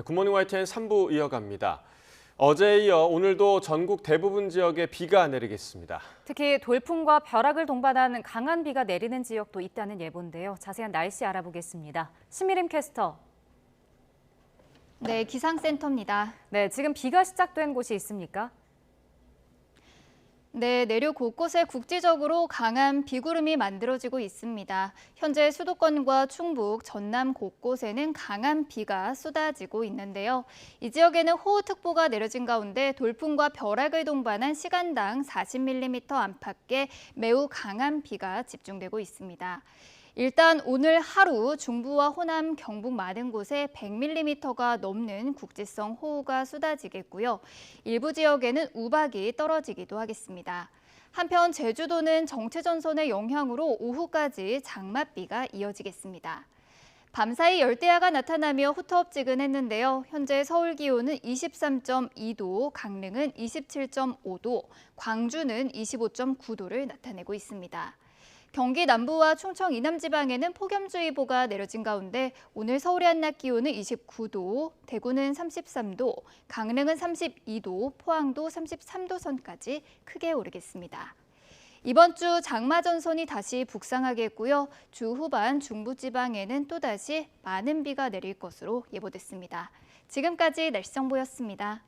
굿모닝 YTN 3부 이어갑니다. 어제에 이어 오늘도 전국 대부분 지역에 비가 내리겠습니다. 특히 돌풍과 벼락을 동반한 강한 비가 내리는 지역도 있다는 예보인데요. 자세한 날씨 알아보겠습니다. 신미림 캐스터. 네, 기상센터입니다. 네, 지금 비가 시작된 곳이 있습니까? 네, 내륙 곳곳에 국지적으로 강한 비구름이 만들어지고 있습니다. 현재 수도권과 충북, 전남 곳곳에는 강한 비가 쏟아지고 있는데요. 이 지역에는 호우특보가 내려진 가운데 돌풍과 벼락을 동반한 시간당 40mm 안팎의 매우 강한 비가 집중되고 있습니다. 일단 오늘 하루 중부와 호남, 경북 많은 곳에 100mm가 넘는 국지성 호우가 쏟아지겠고요. 일부 지역에는 우박이 떨어지기도 하겠습니다. 한편 제주도는 정체전선의 영향으로 오후까지 장맛비가 이어지겠습니다. 밤사이 열대야가 나타나며 후텁지근했는데요. 현재 서울 기온은 23.2도, 강릉은 27.5도, 광주는 25.9도를 나타내고 있습니다. 경기 남부와 충청 이남 지방에는 폭염주의보가 내려진 가운데 오늘 서울의 한낮 기온은 29도, 대구는 33도, 강릉은 32도, 포항도 33도 선까지 크게 오르겠습니다. 이번 주 장마전선이 다시 북상하겠고요. 주 후반 중부지방에는 또다시 많은 비가 내릴 것으로 예보됐습니다. 지금까지 날씨 정보였습니다.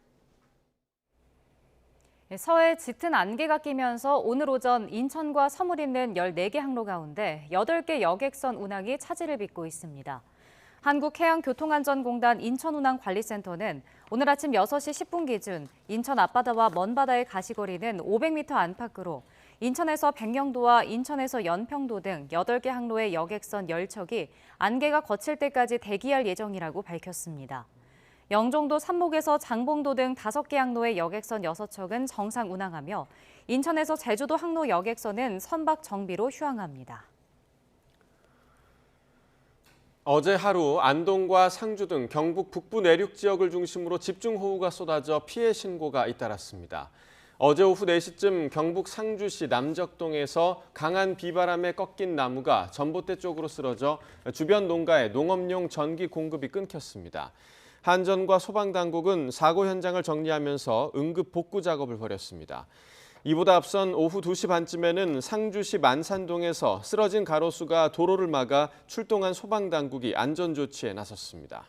서해에 짙은 안개가 끼면서 오늘 오전 인천과 서울 있는 14개 항로 가운데 8개 여객선 운항이 차질을 빚고 있습니다. 한국해양교통안전공단 인천운항관리센터는 오늘 아침 6시 10분 기준 인천 앞바다와 먼바다의 가시거리는 500m 안팎으로 인천에서 백령도와 인천에서 연평도 등 8개 항로의 여객선 10척이 안개가 거칠 때까지 대기할 예정이라고 밝혔습니다. 영종도 삼목에서 장봉도 등 5개 항로의 여객선 6척은 정상 운항하며 인천에서 제주도 항로 여객선은 선박 정비로 휴항합니다. 어제 하루 안동과 상주 등 경북 북부 내륙 지역을 중심으로 집중호우가 쏟아져 피해 신고가 잇따랐습니다. 어제 오후 4시쯤 경북 상주시 남적동에서 강한 비바람에 꺾인 나무가 전봇대 쪽으로 쓰러져 주변 농가에 농업용 전기 공급이 끊겼습니다. 한전과 소방당국은 사고 현장을 정리하면서 응급 복구 작업을 벌였습니다. 이보다 앞선 오후 2시 반쯤에는 상주시 만산동에서 쓰러진 가로수가 도로를 막아 출동한 소방당국이 안전조치에 나섰습니다.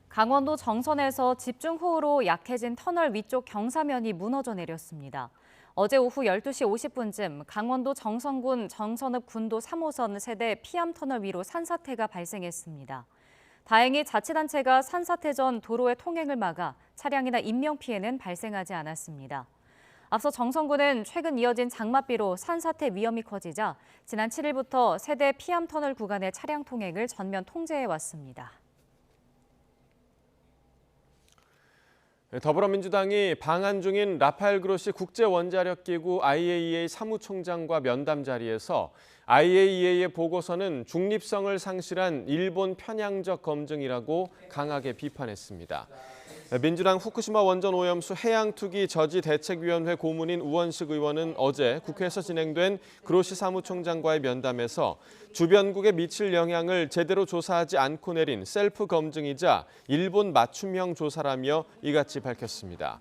강원도 정선에서 집중호우로 약해진 터널 위쪽 경사면이 무너져 내렸습니다. 어제 오후 12시 50분쯤 강원도 정선군 정선읍 군도 3호선 세대 피암터널 위로 산사태가 발생했습니다. 다행히 자치단체가 산사태 전 도로의 통행을 막아 차량이나 인명피해는 발생하지 않았습니다. 앞서 정선군은 최근 이어진 장맛비로 산사태 위험이 커지자 지난 7일부터 세대 피암터널 구간의 차량 통행을 전면 통제해왔습니다. 더불어민주당이 방한 중인 라파엘 그로시 국제원자력기구 IAEA 사무총장과 면담 자리에서 IAEA의 보고서는 중립성을 상실한 일본 편향적 검증이라고 강하게 비판했습니다. 민주당 후쿠시마 원전 오염수 해양투기 저지 대책위원회 고문인 우원식 의원은 어제 국회에서 진행된 그로시 사무총장과의 면담에서 주변국에 미칠 영향을 제대로 조사하지 않고 내린 셀프 검증이자 일본 맞춤형 조사라며 이같이 밝혔습니다.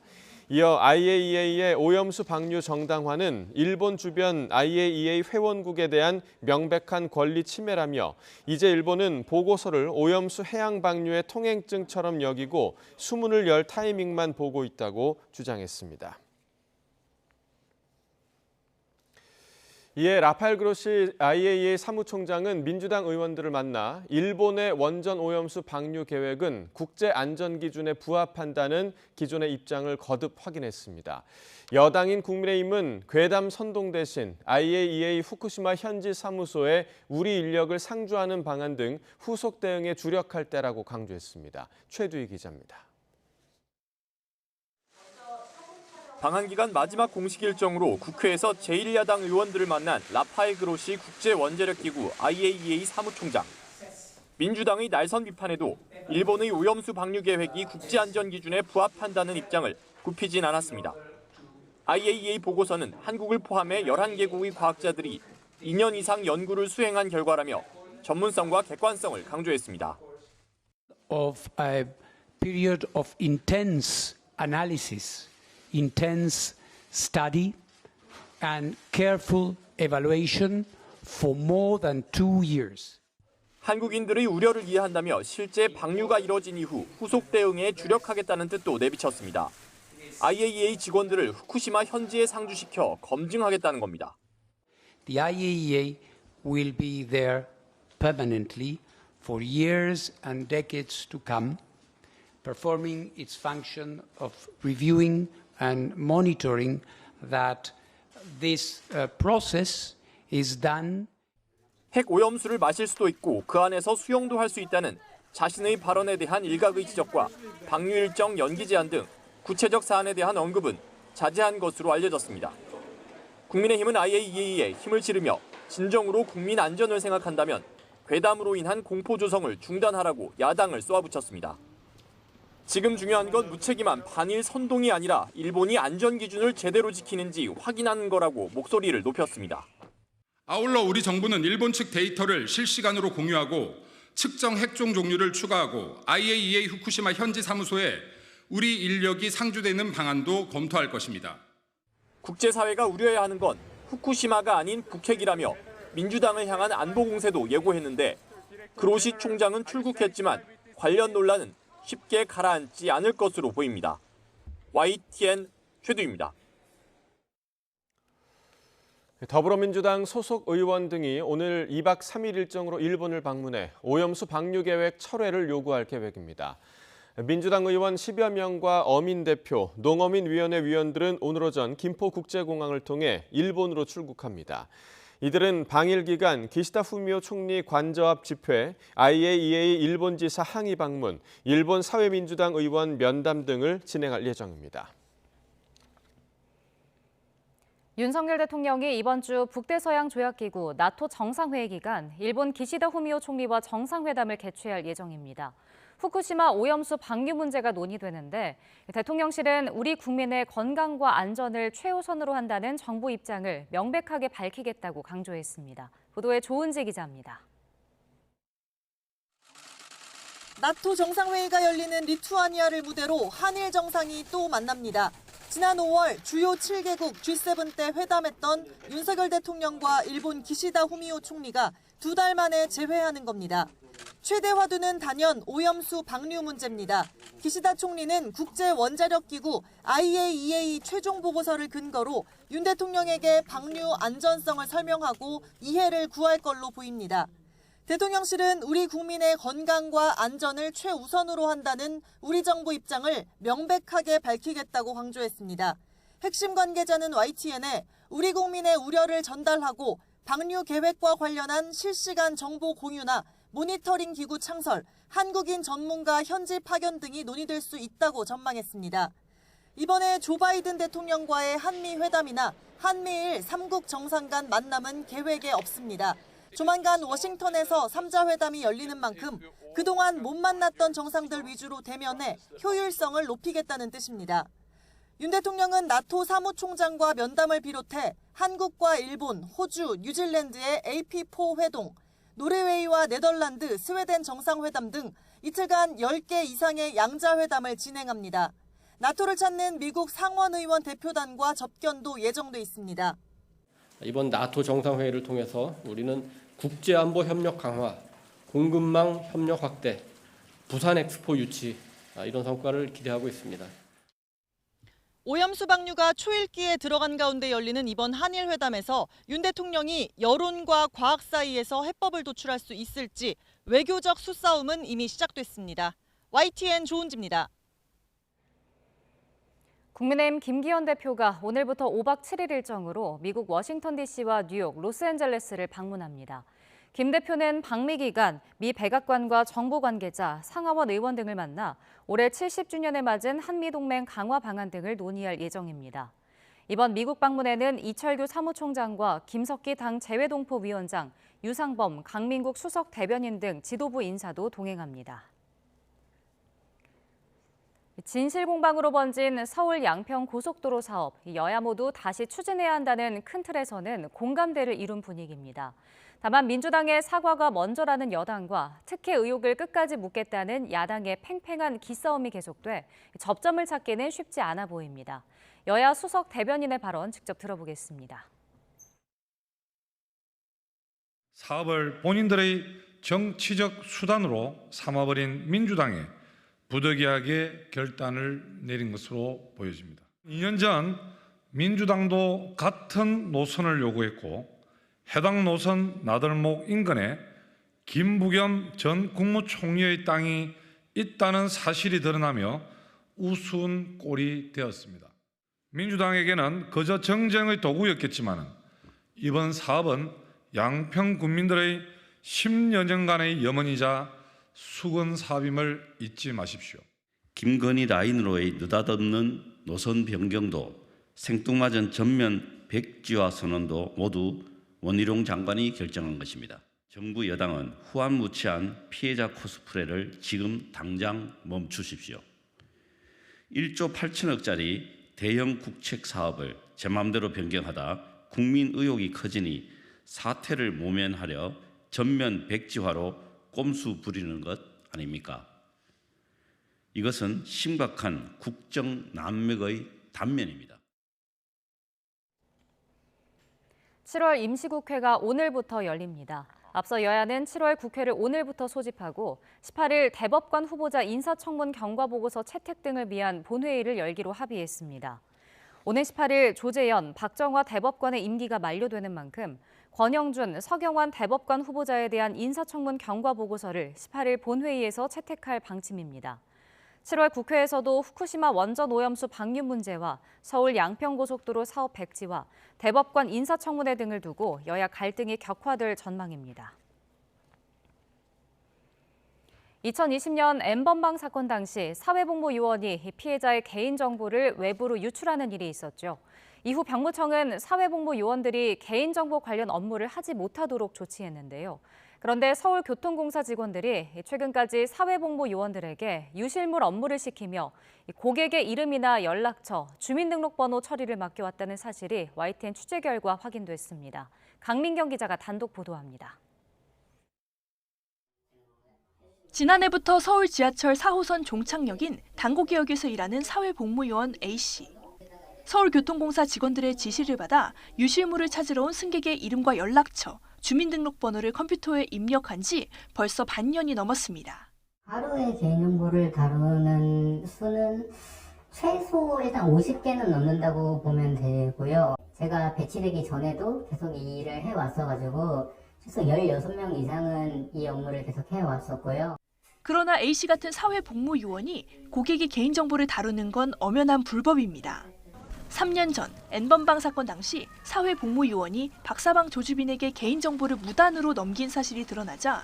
이어 IAEA의 오염수 방류 정당화는 일본 주변 IAEA 회원국에 대한 명백한 권리 침해라며 이제 일본은 보고서를 오염수 해양 방류의 통행증처럼 여기고 수문을 열 타이밍만 보고 있다고 주장했습니다. 이에 라파엘 그로시 IAEA 사무총장은 민주당 의원들을 만나 일본의 원전 오염수 방류 계획은 국제안전기준에 부합한다는 기존의 입장을 거듭 확인했습니다. 여당인 국민의힘은 괴담 선동 대신 IAEA 후쿠시마 현지 사무소에 우리 인력을 상주하는 방안 등 후속 대응에 주력할 때라고 강조했습니다. 최두희 기자입니다. 방한 기간 마지막 공식 일정으로 국회에서 제1야당 의원들을 만난 라파엘 그로시 국제원자력기구 IAEA 사무총장. 민주당의 날선 비판에도 일본의 오염수 방류 계획이 국제안전기준에 부합한다는 입장을 굽히진 않았습니다. IAEA 보고서는 한국을 포함해 11개국의 과학자들이 2년 이상 연구를 수행한 결과라며 전문성과 객관성을 강조했습니다. of a period of intense analysis, intense study, and careful evaluation for more than 2 years. 한국인들의 우려를 이해한다며 실제 방류가 이뤄진 이후 후속 대응에 주력하겠다는 뜻도 내비쳤습니다. IAEA 직원들을 후쿠시마 현지에 상주시켜 검증하겠다는 겁니다. The IAEA will be there permanently for years and decades to come, performing its function of reviewing and monitoring that this process is done. 핵 오염수를 마실 수도 있고 그 안에서 수용도 할 수 있다는 자신의 발언에 대한 일각의 지적과 방류 일정 연기 제한 등 구체적 사안에 대한 언급은 자제한 것으로 알려졌습니다. 국민의힘은 IAEA에 힘을 실으며 진정으로 국민 안전을 생각한다면 괴담으로 인한 공포 조성을 중단하라고 야당을 쏘아붙였습니다. 지금 중요한 건 무책임한 반일 선동이 아니라 일본이 안전 기준을 제대로 지키는지 확인하는 거라고 목소리를 높였습니다. 아울러 우리 정부는 일본 측 데이터를 실시간으로 공유하고 측정 핵종 종류를 추가하고 IAEA 후쿠시마 현지 사무소에 우리 인력이 상주되는 방안도 검토할 것입니다. 국제사회가 우려해야 하는 건 후쿠시마가 아닌 북핵이라며 민주당을 향한 안보 공세도 예고했는데 그로시 총장은 출국했지만 관련 논란은 쉽게 가라앉지 않을 것으로 보입니다. YTN 최두입니다. 더불어민주당 소속 의원 등이 오늘 2박 3일 일정으로 일본을 방문해 오염수 방류 계획 철회를 요구할 계획입니다. 민주당 의원 10여 명과 어민 대표, 농어민위원회 위원들은 오늘 오전 김포국제공항을 통해 일본으로 출국합니다. 이들은 방일 기간 기시다 후미오 총리 관저 앞 집회, IAEA 일본 지사 항의 방문, 일본 사회민주당 의원 면담 등을 진행할 예정입니다. 윤석열 대통령이 이번 주 북대서양 조약기구 나토 정상회의 기간 일본 기시다 후미오 총리와 정상회담을 개최할 예정입니다. 후쿠시마 오염수 방류 문제가 논의되는데 대통령실은 우리 국민의 건강과 안전을 최우선으로 한다는 정부 입장을 명백하게 밝히겠다고 강조했습니다. 보도에 조은지 기자입니다. 나토 정상회의가 열리는 리투아니아를 무대로 한일 정상이 또 만납니다. 지난 5월 주요 7개국 G7 때 회담했던 윤석열 대통령과 일본 기시다 후미오 총리가 2달 만에 재회하는 겁니다. 최대 화두는 단연 오염수 방류 문제입니다. 기시다 총리는 국제원자력기구 IAEA 최종 보고서를 근거로 윤 대통령에게 방류 안전성을 설명하고 이해를 구할 걸로 보입니다. 대통령실은 우리 국민의 건강과 안전을 최우선으로 한다는 우리 정부 입장을 명백하게 밝히겠다고 강조했습니다. 핵심 관계자는 YTN에 우리 국민의 우려를 전달하고 방류 계획과 관련한 실시간 정보 공유나 모니터링 기구 창설, 한국인 전문가 현지 파견 등이 논의될 수 있다고 전망했습니다. 이번에 조 바이든 대통령과의 한미 회담이나 한미일 3국 정상 간 만남은 계획에 없습니다. 조만간 워싱턴에서 3자 회담이 열리는 만큼 그동안 못 만났던 정상들 위주로 대면해 효율성을 높이겠다는 뜻입니다. 윤 대통령은 나토 사무총장과 면담을 비롯해 한국과 일본, 호주, 뉴질랜드의 AP4 회동, 노르웨이와 네덜란드, 스웨덴 정상회담 등 이틀간 10개 이상의 양자회담을 진행합니다. 나토를 찾는 미국 상원의원 대표단과 접견도 예정돼 있습니다. 이번 나토 정상회의를 통해서 우리는 국제안보 협력 강화, 공급망 협력 확대, 부산 엑스포 유치 이런 성과를 기대하고 있습니다. 오염수 방류가 초읽기에 들어간 가운데 열리는 이번 한일 회담에서 윤 대통령이 여론과 과학 사이에서 해법을 도출할 수 있을지 외교적 수싸움은 이미 시작됐습니다. YTN 조은지입니다. 국민의힘 김기현 대표가 오늘부터 5박 7일 일정으로 미국 워싱턴 DC와 뉴욕, 로스앤젤레스를 방문합니다. 김 대표는 방미 기간 미 백악관과 정보 관계자, 상하원 의원 등을 만나 올해 70주년을 맞은 한미동맹 강화 방안 등을 논의할 예정입니다. 이번 미국 방문에는 이철규 사무총장과 김석기 당 재외동포위원장, 유상범, 강민국 수석 대변인 등 지도부 인사도 동행합니다. 진실공방으로 번진 서울 양평 고속도로 사업, 여야 모두 다시 추진해야 한다는 큰 틀에서는 공감대를 이룬 분위기입니다. 다만 민주당의 사과가 먼저라는 여당과 특혜 의혹을 끝까지 묻겠다는 야당의 팽팽한 기싸움이 계속돼 접점을 찾기는 쉽지 않아 보입니다. 여야 수석 대변인의 발언 직접 들어보겠습니다. 사업을 본인들의 정치적 수단으로 삼아버린 민주당에 부득이하게 결단을 내린 것으로 보여집니다. 2년 전 민주당도 같은 노선을 요구했고 해당 노선 나들목 인근에 김부겸 전 국무총리의 땅이 있다는 사실이 드러나며 우스운 꼴이 되었습니다. 민주당에게는 그저 정쟁의 도구였겠지만 이번 사업은 양평 군민들의 10여 년간의 염원이자 수건 사업임을 잊지 마십시오. 김건희 라인으로의 느닷없는 노선 변경도 생뚱맞은 전면 백지화 선언도 모두 원희룡 장관이 결정한 것입니다. 정부 여당은 후안무치한 피해자 코스프레를 지금 당장 멈추십시오. 1조 8천억짜리 대형 국책 사업을 제 맘대로 변경하다 국민 의혹이 커지니 사태를 모면하려 전면 백지화로 꼼수 부리는 것 아닙니까? 이것은 심각한 국정 난맥의 단면입니다. 7월 임시국회가 오늘부터 열립니다. 앞서 여야는 7월 국회를 오늘부터 소집하고 18일 대법관 후보자 인사청문 경과보고서 채택 등을 위한 본회의를 열기로 합의했습니다. 오는 18일 조재현, 박정화 대법관의 임기가 만료되는 만큼 권영준, 서경환 대법관 후보자에 대한 인사청문 경과보고서를 18일 본회의에서 채택할 방침입니다. 7월 국회에서도 후쿠시마 원전 오염수 방류 문제와 서울 양평고속도로 사업 백지화, 대법관 인사청문회 등을 두고 여야 갈등이 격화될 전망입니다. 2020년 N번방 사건 당시 사회복무요원이 피해자의 개인정보를 외부로 유출하는 일이 있었죠. 이후 병무청은 사회복무요원들이 개인정보 관련 업무를 하지 못하도록 조치했는데요. 그런데 서울교통공사 직원들이 최근까지 사회복무요원들에게 유실물 업무를 시키며 고객의 이름이나 연락처, 주민등록번호 처리를 맡겨왔다는 사실이 YTN 취재 결과 확인됐습니다. 강민경 기자가 단독 보도합니다. 지난해부터 서울 지하철 4호선 종착역인 당고개역에서 일하는 사회복무요원 A씨. 서울교통공사 직원들의 지시를 받아 유실물을 찾으러 온 승객의 이름과 연락처, 주민등록번호를 컴퓨터에 입력한 지 벌써 반년이 넘었습니다. 하루에 개인정보를 다루는 수는 최소 일단 50개는 넘는다고 보면 되고요. 제가 배치되기 전에도 계속 이 일을 해왔어가지고 최소 16명 이상은 이 업무를 계속 해왔었고요. 그러나 A씨 같은 사회복무요원이 고객의 개인정보를 다루는 건 엄연한 불법입니다. 3년 전 N번방 사건 당시 사회복무요원이 박사방 조주빈에게 개인정보를 무단으로 넘긴 사실이 드러나자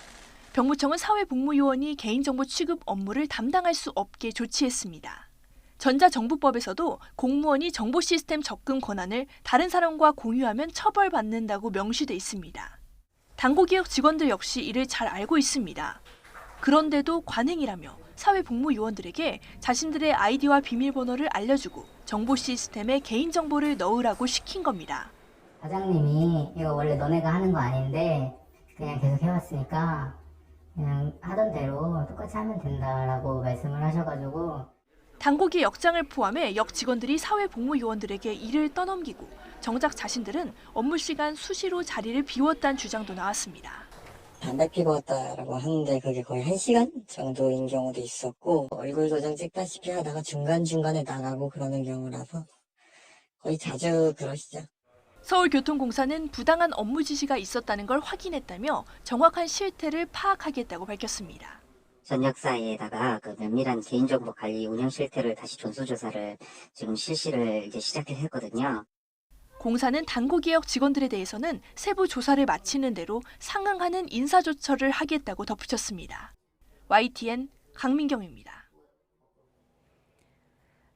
병무청은 사회복무요원이 개인정보 취급 업무를 담당할 수 없게 조치했습니다. 전자정부법에서도 공무원이 정보 시스템 접근 권한을 다른 사람과 공유하면 처벌받는다고 명시돼 있습니다. 당고개역 직원들 역시 이를 잘 알고 있습니다. 그런데도 관행이라며 사회복무요원들에게 자신들의 아이디와 비밀번호를 알려주고 정보 시스템에 개인정보를 넣으라고 시킨 겁니다. 과장님이 이거 원래 너네가 하는 거 아닌데 그냥 계속 해왔으니까 그냥 하던 대로 똑같이 하면 된다라고 말씀을 하셔가지고 당고개 역장을 포함해 역 직원들이 사회복무요원들에게 일을 떠넘기고 정작 자신들은 업무 시간 수시로 자리를 비웠다는 주장도 나왔습니다. 담배 피고 왔다라고 하는데 그게 거의 1시간 정도인 경우도 있었고 얼굴 도장 찍다시피 하다가 중간중간에 나가고 그러는 경우라서 거의 자주 그러시죠. 서울교통공사는 부당한 업무 지시가 있었다는 걸 확인했다며 정확한 실태를 파악하겠다고 밝혔습니다. 전역사에다가 그 면밀한 개인정보 관리 운영 실태를 다시 전수조사를 지금 실시를 이제 시작했거든요. 공사는 당고개역 직원들에 대해서는 세부 조사를 마치는 대로 상응하는 인사조처를 하겠다고 덧붙였습니다. YTN 강민경입니다.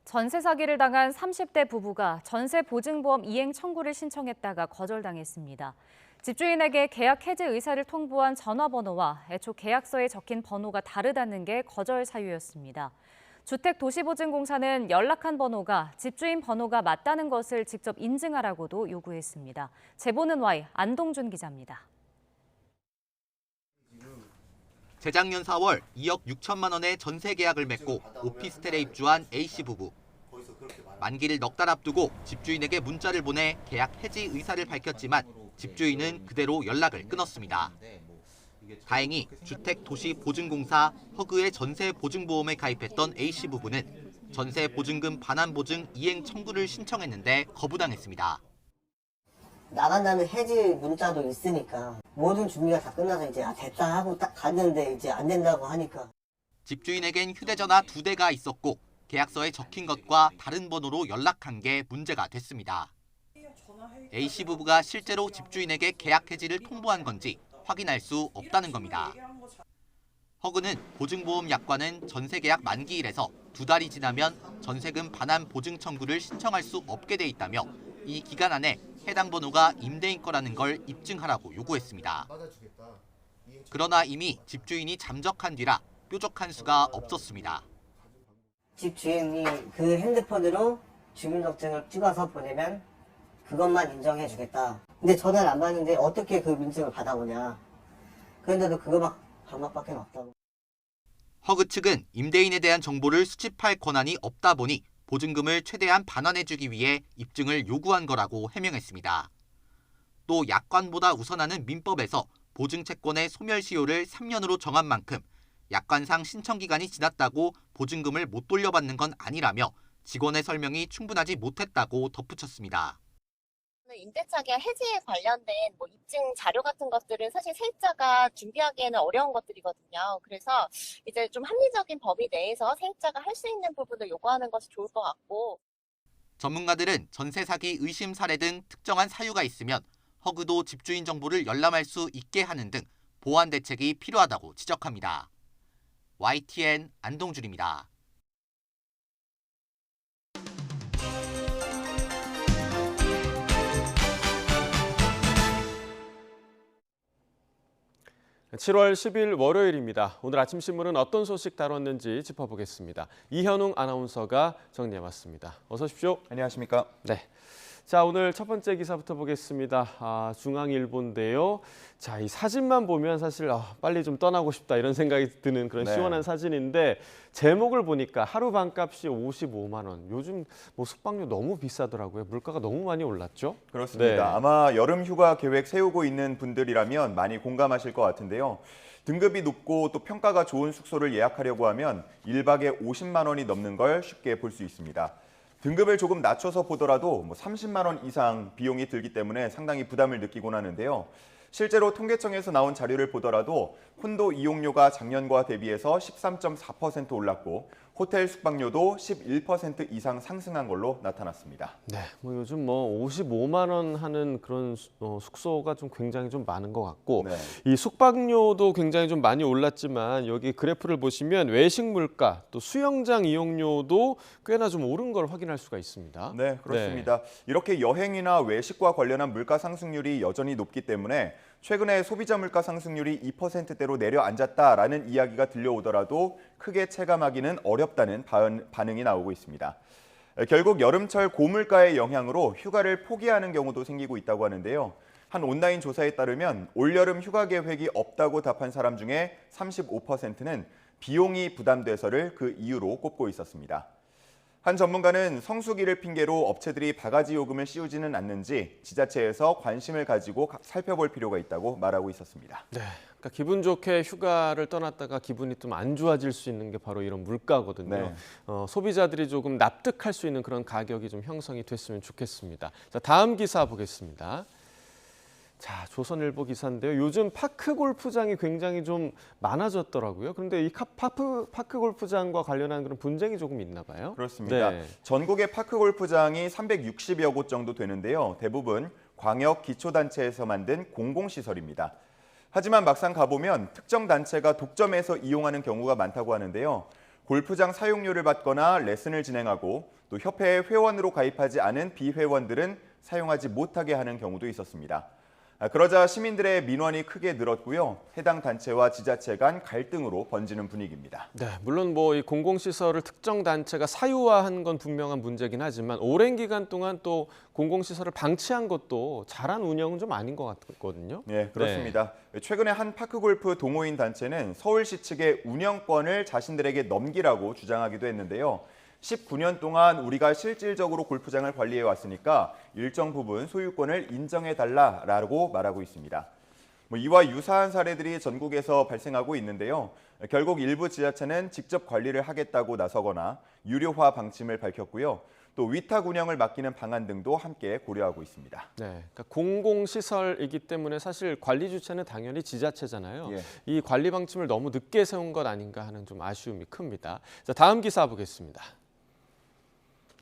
전세 사기를 당한 30대 부부가 전세 보증보험 이행 청구를 신청했다가 거절당했습니다. 집주인에게 계약 해지 의사를 통보한 전화번호와 애초 계약서에 적힌 번호가 다르다는 게 거절 사유였습니다. 주택도시보증공사는 연락한 번호가 집주인 번호가 맞다는 것을 직접 인증하라고도 요구했습니다. 제보는 Y 안동준 기자입니다. 재작년 4월 2억 6천만 원의 전세 계약을 맺고 오피스텔에 입주한 A씨 부부. 만기를 넉 달 앞두고 집주인에게 문자를 보내 계약 해지 의사를 밝혔지만 집주인은 그대로 연락을 끊었습니다. 다행히 주택도시보증공사 허그의 전세보증보험에 가입했던 A씨 부부는 전세보증금 반환보증 이행 청구를 신청했는데 거부당했습니다. 나간다는 해지 문자도 있으니까 모든 준비가 다 끝나서 이제 됐다 하고 딱 갔는데 이제 안 된다고 하니까. 집주인에겐 휴대전화 2대가 있었고 계약서에 적힌 것과 다른 번호로 연락한 게 문제가 됐습니다. A씨 부부가 실제로 집주인에게 계약 해지를 통보한 건지 확인할 수 없다는 겁니다. 허그는 보증보험 약관은 전세계약 만기일에서 2달이 지나면 전세금 반환 보증 청구를 신청할 수 없게 돼 있다며 이 기간 안에 해당 번호가 임대인 거라는 걸 입증하라고 요구했습니다. 그러나 이미 집주인이 잠적한 뒤라 뾰족한 수가 없었습니다. 집주인이 그 핸드폰으로 주민등록증을 찍어서 보내면 그것만 인정해주겠다. 근데 전화를 안 받는데 어떻게 그 민증을 받아오냐. 그런데도 방법밖에 없다고. 허그 측은 임대인에 대한 정보를 수집할 권한이 없다 보니 보증금을 최대한 반환해주기 위해 입증을 요구한 거라고 해명했습니다. 또 약관보다 우선하는 민법에서 보증채권의 소멸시효를 3년으로 정한 만큼 약관상 신청기간이 지났다고 보증금을 못 돌려받는 건 아니라며 직원의 설명이 충분하지 못했다고 덧붙였습니다. 임대차 계약 해지에 관련된 입증 자료 같은 것들은 사실 세입자가 준비하기에는 어려운 것들이거든요. 그래서 이제 좀 합리적인 범위 내에서 세입자가 할 수 있는 부분을 요구하는 것이 좋을 것 같고. 전문가들은 전세 사기 의심 사례 등 특정한 사유가 있으면 허그도 집주인 정보를 열람할 수 있게 하는 등 보완 대책이 필요하다고 지적합니다. YTN 안동준입니다. (7월 10일) 월요일입니다. 오늘 아침 신문은 어떤 소식 다뤘는지 짚어보겠습니다. 이현웅 아나운서가 정리해왔습니다. 어서 오십시오. 안녕하십니까? 네. 자, 오늘 첫 번째 기사부터 보겠습니다. 중앙일보인데요. 자, 이 사진만 보면 사실 빨리 좀 떠나고 싶다 이런 생각이 드는 그런 시원한 사진인데 제목을 보니까 하루 반값이 55만 원. 요즘 숙박료 너무 비싸더라고요. 물가가 너무 많이 올랐죠? 그렇습니다. 네. 아마 여름 휴가 계획 세우고 있는 분들이라면 많이 공감하실 것 같은데요. 등급이 높고 또 평가가 좋은 숙소를 예약하려고 하면 1박에 50만 원이 넘는 걸 쉽게 볼 수 있습니다. 등급을 조금 낮춰서 보더라도 30만 원 이상 비용이 들기 때문에 상당히 부담을 느끼곤 하는데요. 실제로 통계청에서 나온 자료를 보더라도 콘도 이용료가 작년과 대비해서 13.4% 올랐고 호텔 숙박료도 11% 이상 상승한 걸로 나타났습니다. 네, 요즘 55만 원 하는 그런 숙소가 굉장히 좀 많은 것 같고 이 숙박료도 굉장히 좀 많이 올랐지만 여기 그래프를 보시면 외식 물가 또 수영장 이용료도 꽤나 좀 오른 걸 확인할 수가 있습니다. 네, 그렇습니다. 이렇게 여행이나 외식과 관련한 물가 상승률이 여전히 높기 때문에 최근에 소비자 물가 상승률이 2%대로 내려앉았다라는 이야기가 들려오더라도 크게 체감하기는 어렵다는 반응이 나오고 있습니다. 결국 여름철 고물가의 영향으로 휴가를 포기하는 경우도 생기고 있다고 하는데요. 한 온라인 조사에 따르면 올여름 휴가 계획이 없다고 답한 사람 중에 35%는 비용이 부담돼서를 그 이유로 꼽고 있었습니다. 한 전문가는 성수기를 핑계로 업체들이 바가지 요금을 씌우지는 않는지 지자체에서 관심을 가지고 살펴볼 필요가 있다고 말하고 있었습니다. 네, 그러니까 기분 좋게 휴가를 떠났다가 기분이 좀 안 좋아질 수 있는 게 바로 이런 물가거든요. 네. 소비자들이 조금 납득할 수 있는 그런 가격이 좀 형성이 됐으면 좋겠습니다. 자, 다음 기사 보겠습니다. 자, 조선일보 기사인데요. 요즘 파크 골프장이 굉장히 좀 많아졌더라고요. 그런데 이 파크 골프장과 관련한 그런 분쟁이 조금 있나 봐요. 그렇습니다. 네. 전국의 파크 골프장이 360여 곳 정도 되는데요. 대부분 광역 기초단체에서 만든 공공시설입니다. 하지만 막상 가보면 특정 단체가 독점해서 이용하는 경우가 많다고 하는데요. 골프장 사용료를 받거나 레슨을 진행하고 또 협회에 회원으로 가입하지 않은 비회원들은 사용하지 못하게 하는 경우도 있었습니다. 그러자 시민들의 민원이 크게 늘었고요. 해당 단체와 지자체 간 갈등으로 번지는 분위기입니다. 네, 물론 이 공공시설을 특정 단체가 사유화한 건 분명한 문제긴 하지만 오랜 기간 동안 또 공공시설을 방치한 것도 잘한 운영은 좀 아닌 것 같거든요. 네, 그렇습니다. 최근에 한 파크골프 동호인 단체는 서울시 측의 운영권을 자신들에게 넘기라고 주장하기도 했는데요. 19년 동안 우리가 실질적으로 골프장을 관리해 왔으니까 일정 부분 소유권을 인정해달라라고 말하고 있습니다. 이와 유사한 사례들이 전국에서 발생하고 있는데요. 결국 일부 지자체는 직접 관리를 하겠다고 나서거나 유료화 방침을 밝혔고요. 또 위탁 운영을 맡기는 방안 등도 함께 고려하고 있습니다. 네, 그러니까 공공시설이기 때문에 사실 관리 주체는 당연히 지자체잖아요. 예. 이 관리 방침을 너무 늦게 세운 것 아닌가 하는 좀 아쉬움이 큽니다. 자, 다음 기사 보겠습니다.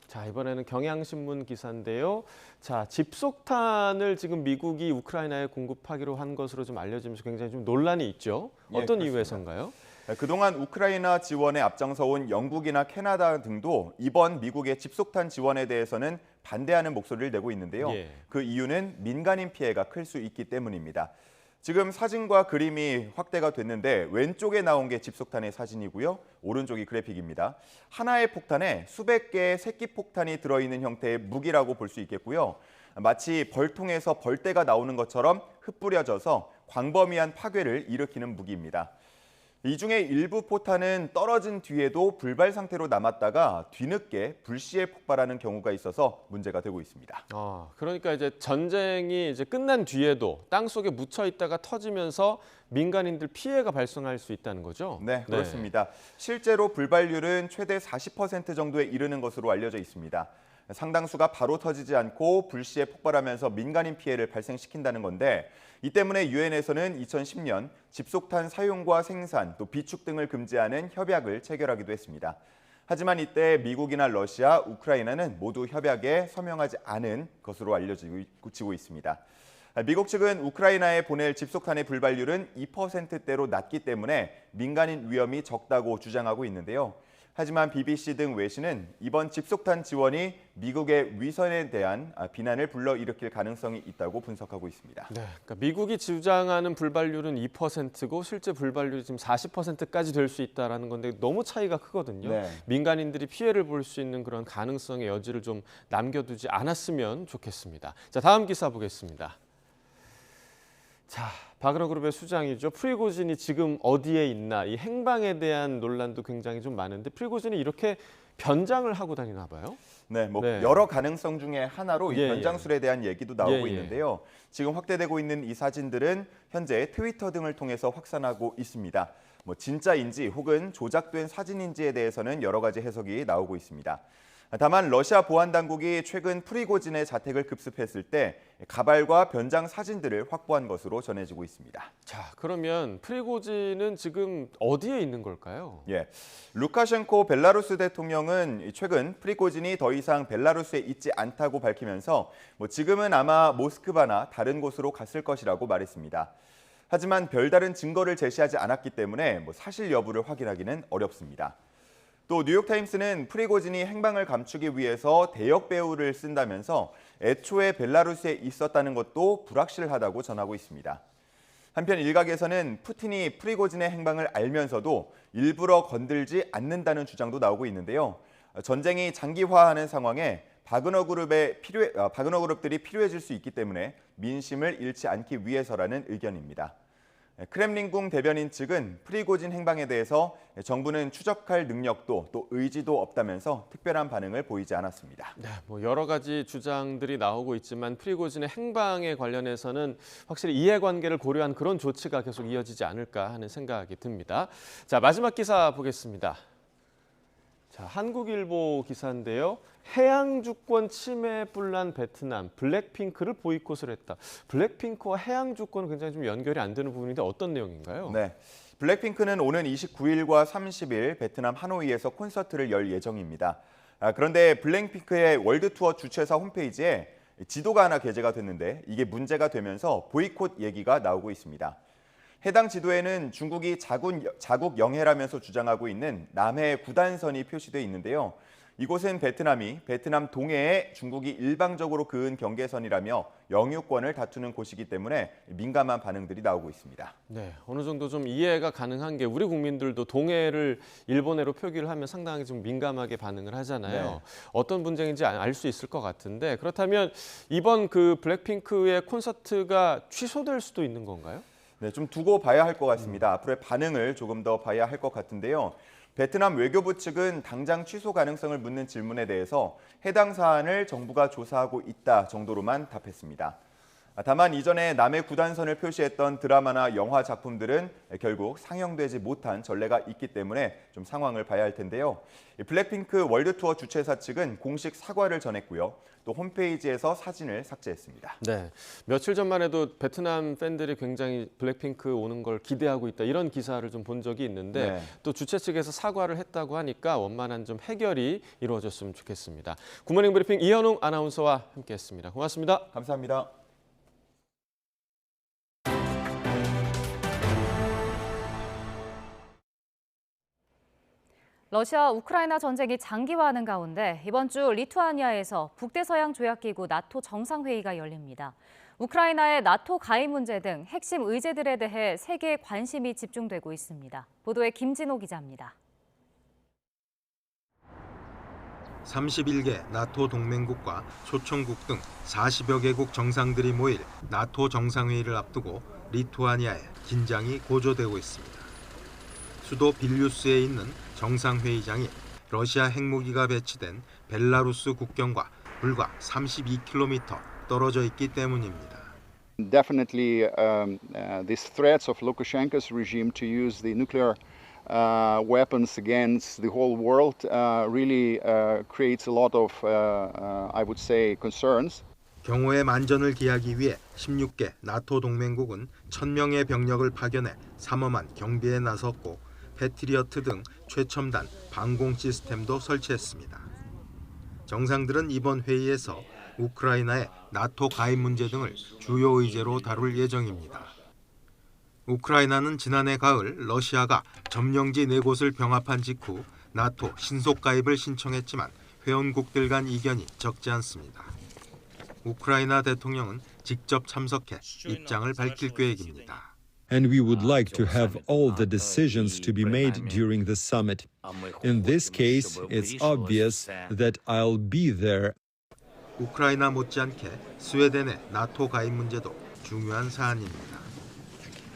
자, 이번에는 경향신문 기사인데요. 자, 집속탄을 지금 미국이 우크라이나에 공급하기로 한 것으로 좀 알려지면서 굉장히 좀 논란이 있죠. 어떤 이유에서인가요? 그동안 우크라이나 지원에 앞장서온 영국이나 캐나다 등도 이번 미국의 집속탄 지원에 대해서는 반대하는 목소리를 내고 있는데요. 예. 그 이유는 민간인 피해가 클 수 있기 때문입니다. 지금 사진과 그림이 확대가 됐는데 왼쪽에 나온 게 집속탄의 사진이고요. 오른쪽이 그래픽입니다. 하나의 폭탄에 수백 개의 새끼 폭탄이 들어있는 형태의 무기라고 볼 수 있겠고요. 마치 벌통에서 벌떼가 나오는 것처럼 흩뿌려져서 광범위한 파괴를 일으키는 무기입니다. 이 중에 일부 포탄은 떨어진 뒤에도 불발 상태로 남았다가 뒤늦게 불시에 폭발하는 경우가 있어서 문제가 되고 있습니다. 그러니까 이제 전쟁이 이제 끝난 뒤에도 땅 속에 묻혀 있다가 터지면서 민간인들 피해가 발생할 수 있다는 거죠? 네, 그렇습니다. 실제로 불발률은 최대 40% 정도에 이르는 것으로 알려져 있습니다. 상당수가 바로 터지지 않고 불시에 폭발하면서 민간인 피해를 발생시킨다는 건데 이 때문에 유엔에서는 2010년 집속탄 사용과 생산, 또 비축 등을 금지하는 협약을 체결하기도 했습니다. 하지만 이때 미국이나 러시아, 우크라이나는 모두 협약에 서명하지 않은 것으로 알려지고 있습니다. 미국 측은 우크라이나에 보낼 집속탄의 불발률은 2%대로 낮기 때문에 민간인 위험이 적다고 주장하고 있는데요. 하지만 BBC 등 외신은 이번 집속탄 지원이 미국의 위선에 대한 비난을 불러일으킬 가능성이 있다고 분석하고 있습니다. 네, 그러니까 미국이 주장하는 불발률은 2%고 실제 불발률이 지금 40%까지 될 수 있다는 건데 너무 차이가 크거든요. 네. 민간인들이 피해를 볼 수 있는 그런 가능성의 여지를 좀 남겨두지 않았으면 좋겠습니다. 자, 다음 기사 보겠습니다. 자, 바그너그룹의 수장이죠. 프리고진이 지금 어디에 있나, 이 행방에 대한 논란도 굉장히 좀 많은데 프리고진이 이렇게 변장을 하고 다니나 봐요? 네, 여러 가능성 중에 하나로 이 예, 변장술에 대한 얘기도 나오고 예. 있는데요. 지금 확대되고 있는 이 사진들은 현재 트위터 등을 통해서 확산하고 있습니다. 진짜인지 혹은 조작된 사진인지에 대해서는 여러 가지 해석이 나오고 있습니다. 다만 러시아 보안 당국이 최근 프리고진의 자택을 급습했을 때 가발과 변장 사진들을 확보한 것으로 전해지고 있습니다. 자, 그러면 프리고진은 지금 어디에 있는 걸까요? 예, 루카셴코 벨라루스 대통령은 최근 프리고진이 더 이상 벨라루스에 있지 않다고 밝히면서 지금은 아마 모스크바나 다른 곳으로 갔을 것이라고 말했습니다. 하지만 별다른 증거를 제시하지 않았기 때문에 사실 여부를 확인하기는 어렵습니다. 또 뉴욕타임스는 프리고진이 행방을 감추기 위해서 대역 배우를 쓴다면서 애초에 벨라루스에 있었다는 것도 불확실하다고 전하고 있습니다. 한편 일각에서는 푸틴이 프리고진의 행방을 알면서도 일부러 건들지 않는다는 주장도 나오고 있는데요. 전쟁이 장기화하는 상황에 바그너 그룹들이 필요해질 수 있기 때문에 민심을 잃지 않기 위해서라는 의견입니다. 크렘린궁 대변인 측은 프리고진 행방에 대해서 정부는 추적할 능력도 또 의지도 없다면서 특별한 반응을 보이지 않았습니다. 네, 여러 가지 주장들이 나오고 있지만 프리고진의 행방에 관련해서는 확실히 이해관계를 고려한 그런 조치가 계속 이어지지 않을까 하는 생각이 듭니다. 자, 마지막 기사 보겠습니다. 자, 한국일보 기사인데요. 해양 주권 침해에 뿔난 베트남, 블랙핑크를 보이콧을 했다. 블랙핑크와 해양 주권은 굉장히 좀 연결이 안 되는 부분인데 어떤 내용인가요? 네, 블랙핑크는 오는 29일과 30일 베트남 하노이에서 콘서트를 열 예정입니다. 그런데 블랙핑크의 월드 투어 주최사 홈페이지에 지도가 하나 게재가 됐는데 이게 문제가 되면서 보이콧 얘기가 나오고 있습니다. 해당 지도에는 중국이 자국 영해라면서 주장하고 있는 남해 구단선이 표시돼 있는데요. 이곳은 베트남이 베트남 동해에 중국이 일방적으로 그은 경계선이라며 영유권을 다투는 곳이기 때문에 민감한 반응들이 나오고 있습니다. 네, 어느 정도 좀 이해가 가능한 게 우리 국민들도 동해를 일본해로 표기를 하면 상당히 좀 민감하게 반응을 하잖아요. 네. 어떤 분쟁인지 알 수 있을 것 같은데 그렇다면 이번 그 블랙핑크의 콘서트가 취소될 수도 있는 건가요? 네, 좀 두고 봐야 할 것 같습니다. 앞으로의 반응을 조금 더 봐야 할 것 같은데요. 베트남 외교부 측은 당장 취소 가능성을 묻는 질문에 대해서 해당 사안을 정부가 조사하고 있다 정도로만 답했습니다. 다만 이전에 남의 구단선을 표시했던 드라마나 영화 작품들은 결국 상영되지 못한 전례가 있기 때문에 좀 상황을 봐야 할 텐데요. 블랙핑크 월드투어 주최사 측은 공식 사과를 전했고요. 또 홈페이지에서 사진을 삭제했습니다. 네, 며칠 전만 해도 베트남 팬들이 굉장히 블랙핑크 오는 걸 기대하고 있다 이런 기사를 좀 본 적이 있는데 네. 또 주최 측에서 사과를 했다고 하니까 원만한 좀 해결이 이루어졌으면 좋겠습니다. 굿모닝 브리핑 이현웅 아나운서와 함께했습니다. 고맙습니다. 감사합니다. 러시아 우크라이나 전쟁이 장기화하는 가운데 이번 주 리투아니아에서 북대서양 조약기구 나토 정상회의가 열립니다. 우크라이나의 나토 가입 문제 등 핵심 의제들에 대해 세계의 관심이 집중되고 있습니다. 보도에 김진호 기자입니다. 31개 나토 동맹국과 초청국 등 40여 개국 정상들이 모일 나토 정상회의를 앞두고 리투아니아에 긴장이 고조되고 있습니다. 수도 빌뉴스에 있는 정상회의장이 러시아 핵무기가 배치된 벨라루스 국경과 불과 32km 떨어져 있기 때문입니다. Definitely, these threats of Lukashenko's regime to use the nuclear weapons against the whole world really creates a lot of, I would say, concerns. 경호의 만전을 기하기 위해 16개 나토 동맹국은 1000명의 병력을 파견해 삼엄한 경비에 나섰고 패트리어트 등 최첨단 방공 시스템도 설치했습니다. 정상들은 이번 회의에서 우크라이나의 나토 가입 문제 등을 주요 의제로 다룰 예정입니다. 우크라이나는 지난해 가을 러시아가 점령지 4곳을 병합한 직후 나토 신속 가입을 신청했지만 회원국들 간 이견이 적지 않습니다. 우크라이나 대통령은 직접 참석해 입장을 밝힐 계획입니다. And we would like to have all the decisions to be made during the summit. In this case, it's obvious that I'll be there. 우크라이나 못지않게 스웨덴의 나토 가입 문제도 중요한 사안입니다.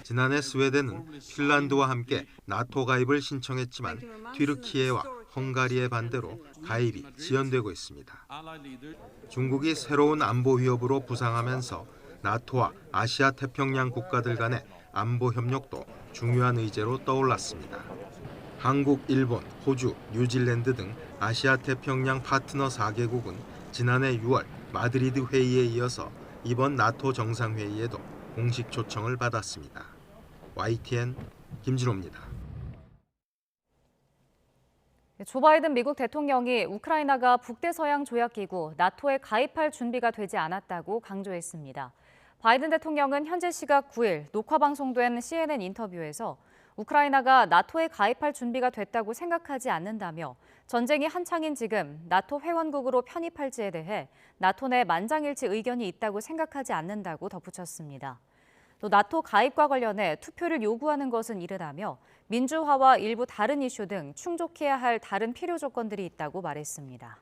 지난해 스웨덴은 핀란드와 함께 나토 가입을 신청했지만 튀르키예와 헝가리의 반대로 가입이 지연되고 있습니다. 중국이 새로운 안보 위협으로 부상하면서 나토와 아시아 태평양 국가들 간의 안보 협력도 중요한 의제로 떠올랐습니다. 한국, 일본, 호주, 뉴질랜드 등 아시아 태평양 파트너 4개국은 지난해 6월 마드리드 회의에 이어서 이번 나토 정상회의에도 공식 초청을 받았습니다. YTN 김진호입니다. 조 바이든 미국 대통령이 우크라이나가 북대서양 조약기구 나토에 가입할 준비가 되지 않았다고 강조했습니다. 바이든 대통령은 현재 시각 9일 녹화 방송된 CNN 인터뷰에서 우크라이나가 나토에 가입할 준비가 됐다고 생각하지 않는다며 전쟁이 한창인 지금 나토 회원국으로 편입할지에 대해 나토 내 만장일치 의견이 있다고 생각하지 않는다고 덧붙였습니다. 또 나토 가입과 관련해 투표를 요구하는 것은 이르다며 민주화와 일부 다른 이슈 등 충족해야 할 다른 필요 조건들이 있다고 말했습니다.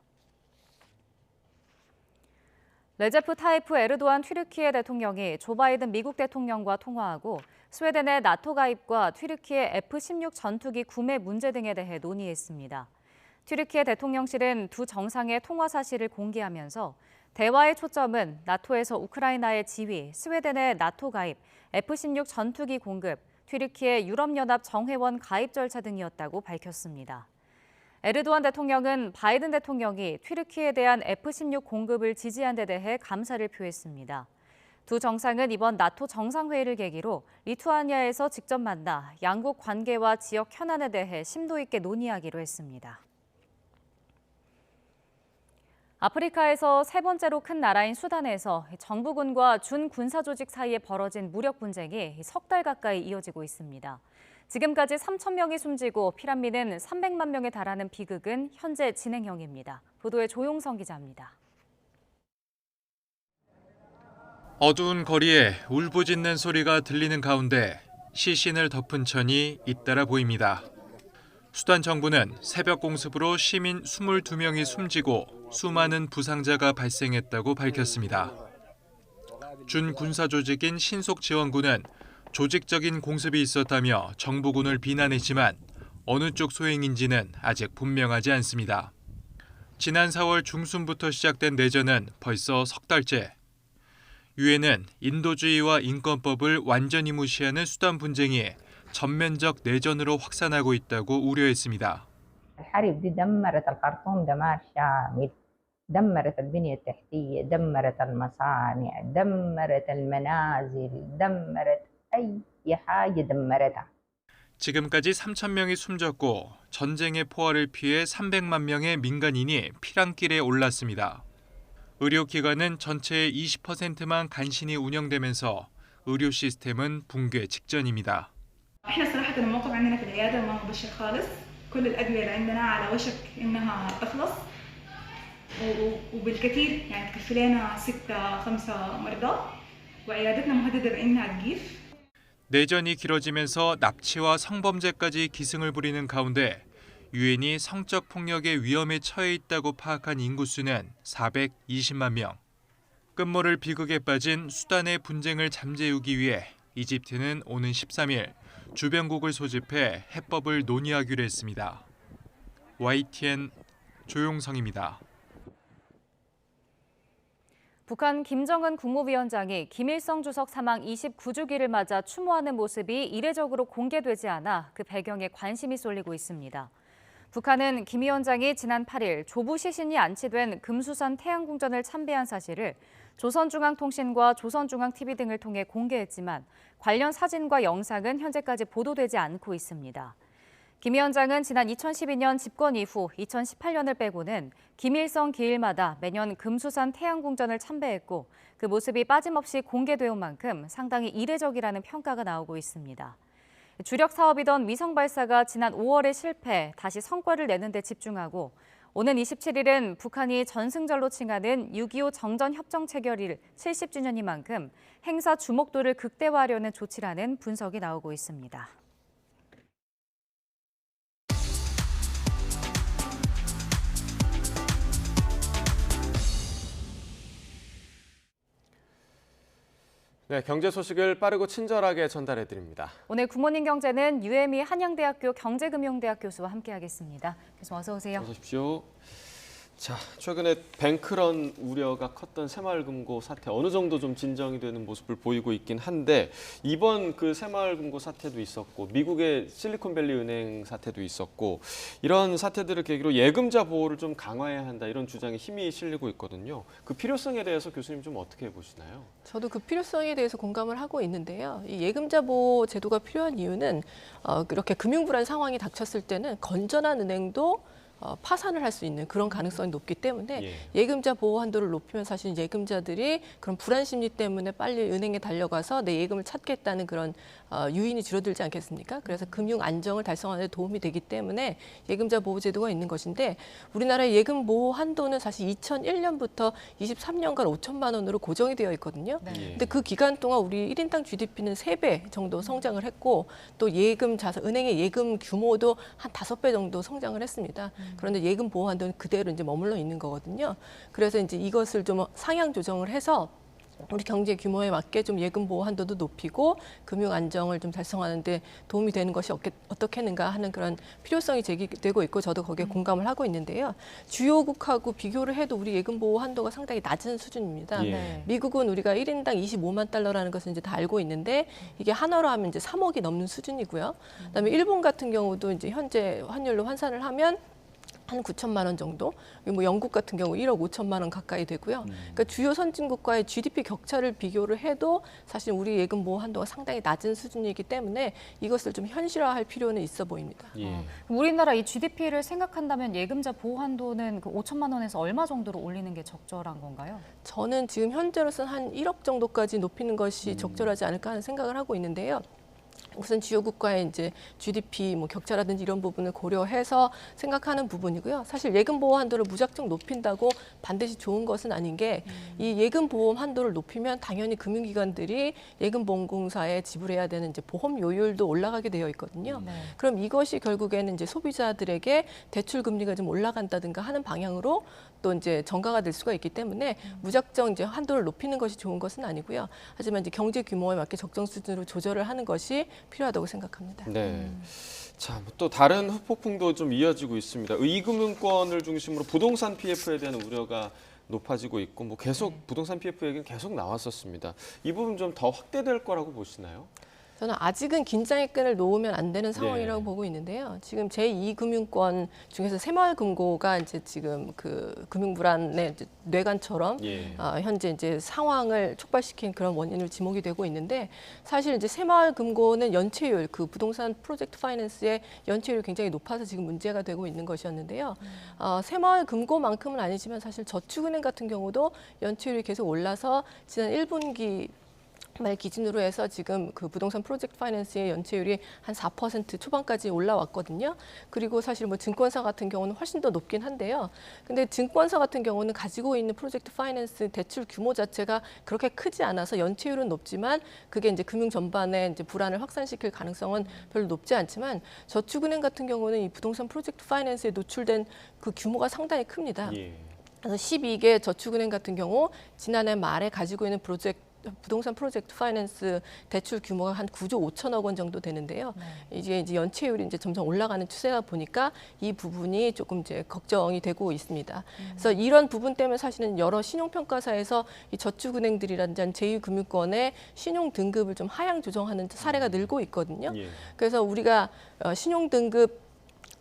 레제프 타이프 에르도안 튀르키예 대통령이 조 바이든 미국 대통령과 통화하고 스웨덴의 나토 가입과 튀르키예 F-16 전투기 구매 문제 등에 대해 논의했습니다. 튀르키예 대통령실은 두 정상의 통화 사실을 공개하면서 대화의 초점은 나토에서 우크라이나의 지위, 스웨덴의 나토 가입, F-16 전투기 공급, 튀르키예 유럽연합 정회원 가입 절차 등이었다고 밝혔습니다. 에르도안 대통령은 바이든 대통령이 튀르키예에 대한 F-16 공급을 지지한 데 대해 감사를 표했습니다. 두 정상은 이번 나토 정상회의를 계기로 리투아니아에서 직접 만나 양국 관계와 지역 현안에 대해 심도 있게 논의하기로 했습니다. 아프리카에서 세 번째로 큰 나라인 수단에서 정부군과 준 군사 조직 사이에 벌어진 무력 분쟁이 석 달 가까이 이어지고 있습니다. 지금까지 3,000명이 숨지고 피난민은 300만 명에 달하는 비극은 현재 진행형입니다. 보도에 조용성 기자입니다. 어두운 거리에 울부짖는 소리가 들리는 가운데 시신을 덮은 천이 잇따라 보입니다. 수단 정부는 새벽 공습으로 시민 22명이 숨지고 수많은 부상자가 발생했다고 밝혔습니다. 준 군사 조직인 신속지원군은 조직적인 공습이 있었다며 정부군을 비난했지만 어느 쪽 소행인지는 아직 분명하지 않습니다. 지난 4월 중순부터 시작된 내전은 벌써 석 달째. 유엔은 인도주의와 인권법을 완전히 무시하는 수단 분쟁이 전면적 내전으로 확산하고 있다고 우려했습니다. الحرب دي دمرت الخرطوم دمار شامل دمرت البنية التحتية دمرت المصانع دمرت المنازل دمرت أي حاجة دمرتها. 지금까지 3,000명이 숨졌고 전쟁의 포화를 피해 300만 명의 민간인이 피난길에 올랐습니다. 의료기관은 전체의 20%만 간신히 운영되면서 의료 시스템은 붕괴 직전입니다. احنا صراحة الموقف عندنا في العيادة ما مبشر خالص. كل الأدوية اللي عندنا على وشك إنها تخلص وبالكثير يعني تكفي لنا 6-5 مرضى وعيادتنا مهددة بإنها تجيف. 내전이 길어지면서 납치와 성범죄까지 기승을 부리는 가운데 유엔이 성적 폭력의 위험에 처해 있다고 파악한 인구수는 420만 명. 끝모를 비극에 빠진 수단의 분쟁을 잠재우기 위해 이집트는 오는 13일 주변국을 소집해 해법을 논의하기로 했습니다. YTN 조용성입니다. 북한 김정은 국무위원장이 김일성 주석 사망 29주기를 맞아 추모하는 모습이 이례적으로 공개되지 않아 그 배경에 관심이 쏠리고 있습니다. 북한은 김 위원장이 지난 8일 조부 시신이 안치된 금수산 태양궁전을 참배한 사실을 조선중앙통신과 조선중앙TV 등을 통해 공개했지만 관련 사진과 영상은 현재까지 보도되지 않고 있습니다. 김 위원장은 지난 2012년 집권 이후 2018년을 빼고는 김일성 기일마다 매년 금수산 태양궁전을 참배했고 그 모습이 빠짐없이 공개되어 온 만큼 상당히 이례적이라는 평가가 나오고 있습니다. 주력 사업이던 위성 발사가 지난 5월에 실패, 다시 성과를 내는 데 집중하고 오는 27일은 북한이 전승절로 칭하는 6.25 정전협정 체결일 70주년인 만큼 행사 주목도를 극대화하려는 조치라는 분석이 나오고 있습니다. 네, 경제 소식을 빠르고 친절하게 전달해드립니다. 오늘 굿모닝 경제는 UME 한양대학교 경제금융대학 교수와 함께하겠습니다. 교수 어서 오세요. 어서 오십시오. 자, 최근에 뱅크런 우려가 컸던 새마을금고 사태 어느 정도 좀 진정이 되는 모습을 보이고 있긴 한데 이번 그 새마을금고 사태도 있었고 미국의 실리콘밸리 은행 사태도 있었고 이런 사태들을 계기로 예금자 보호를 좀 강화해야 한다 이런 주장에 힘이 실리고 있거든요. 그 필요성에 대해서 교수님 좀 어떻게 보시나요? 저도 그 필요성에 대해서 공감을 하고 있는데요. 이 예금자 보호 제도가 필요한 이유는 이렇게 금융불안 상황이 닥쳤을 때는 건전한 은행도 파산을 할 수 있는 그런 가능성이 높기 때문에 예금자 보호 한도를 높이면 사실 예금자들이 그런 불안 심리 때문에 빨리 은행에 달려가서 내 예금을 찾겠다는 그런 유인이 줄어들지 않겠습니까? 그래서 금융 안정을 달성하는 데 도움이 되기 때문에 예금자 보호 제도가 있는 것인데 우리나라의 예금 보호 한도는 사실 2001년부터 23년간 5천만 원으로 고정이 되어 있거든요. 근데 그 기간 동안 우리 1인당 GDP는 3배 정도 성장을 했고 또 예금 자산 은행의 예금 규모도 한 5배 정도 성장을 했습니다. 그런데 예금 보호 한도는 그대로 이제 머물러 있는 거거든요. 그래서 이제 이것을 좀 상향 조정을 해서 우리 경제 규모에 맞게 좀 예금 보호 한도도 높이고 금융 안정을 좀 달성하는 데 도움이 되는 것이 어떻게 하는가 하는 그런 필요성이 제기되고 있고 저도 거기에 공감을 하고 있는데요. 주요국하고 비교를 해도 우리 예금 보호 한도가 상당히 낮은 수준입니다. 미국은 우리가 1인당 25만 달러라는 것을 이제 다 알고 있는데 이게 한화로 하면 이제 3억이 넘는 수준이고요. 그다음에 일본 같은 경우도 이제 현재 환율로 환산을 하면 한 9천만 원 정도, 뭐 영국 같은 경우 1억 5천만 원 가까이 되고요. 그러니까 주요 선진국과의 GDP 격차를 비교를 해도 사실 우리 예금 보호 한도가 상당히 낮은 수준이기 때문에 이것을 좀 현실화할 필요는 있어 보입니다. 우리나라 이 GDP를 생각한다면 예금자 보호 한도는 그 5천만 원에서 얼마 정도로 올리는 게 적절한 건가요? 저는 지금 현재로서는 한 1억 정도까지 높이는 것이 적절하지 않을까 하는 생각을 하고 있는데요. 우선 주요 국가의 이제 GDP 뭐 격차라든지 이런 부분을 고려해서 생각하는 부분이고요. 사실 예금 보호 한도를 무작정 높인다고 반드시 좋은 것은 아닌 게 이 예금 보험 한도를 높이면 당연히 금융기관들이 예금보험공사에 지불해야 되는 이제 보험 요율도 올라가게 되어 있거든요. 그럼 이것이 결국에는 이제 소비자들에게 대출 금리가 좀 올라간다든가 하는 방향으로 또 이제 전가가 될 수가 있기 때문에 무작정 이제 한도를 높이는 것이 좋은 것은 아니고요. 하지만 이제 경제 규모에 맞게 적정 수준으로 조절을 하는 것이 필요하다고 생각합니다. 네. 자, 또 다른 후폭풍도 좀 이어지고 있습니다. 의금융권을 중심으로 부동산 PF에 대한 우려가 높아지고 있고 뭐 계속 부동산 PF 얘기는 계속 나왔었습니다. 이 부분 좀 더 확대될 거라고 보시나요? 저는 아직은 긴장의 끈을 놓으면 안 되는 상황이라고 네. 보고 있는데요. 지금 제2금융권 중에서 새마을금고가 이제 지금 그 금융불안의 이제 뇌관처럼 예. 현재 이제 상황을 촉발시킨 그런 원인으로 지목이 되고 있는데 사실 이제 새마을금고는 연체율, 그 부동산 프로젝트 파이낸스의 연체율이 굉장히 높아서 지금 문제가 되고 있는 것이었는데요. 새마을금고만큼은 아니지만 사실 저축은행 같은 경우도 연체율이 계속 올라서 지난 1분기 말 기준으로 해서 지금 그 부동산 프로젝트 파이낸스의 연체율이 한 4% 초반까지 올라왔거든요. 그리고 사실 뭐 증권사 같은 경우는 훨씬 더 높긴 한데요. 근데 증권사 같은 경우는 가지고 있는 프로젝트 파이낸스 대출 규모 자체가 그렇게 크지 않아서 연체율은 높지만 그게 이제 금융 전반에 이제 불안을 확산시킬 가능성은 별로 높지 않지만 저축은행 같은 경우는 이 부동산 프로젝트 파이낸스에 노출된 그 규모가 상당히 큽니다. 예. 그래서 12개 저축은행 같은 경우 지난해 말에 가지고 있는 부동산 프로젝트 파이낸스 대출 규모가 한 9조 5천억 원 정도 되는데요. 이게 이제 연체율이 이제 점점 올라가는 추세다 보니까 이 부분이 조금 이제 걱정이 되고 있습니다. 그래서 이런 부분 때문에 사실은 여러 신용평가사에서 이 저축은행들이라든지 제2금융권의 신용 등급을 좀 하향 조정하는 사례가 늘고 있거든요. 예. 그래서 우리가 신용 등급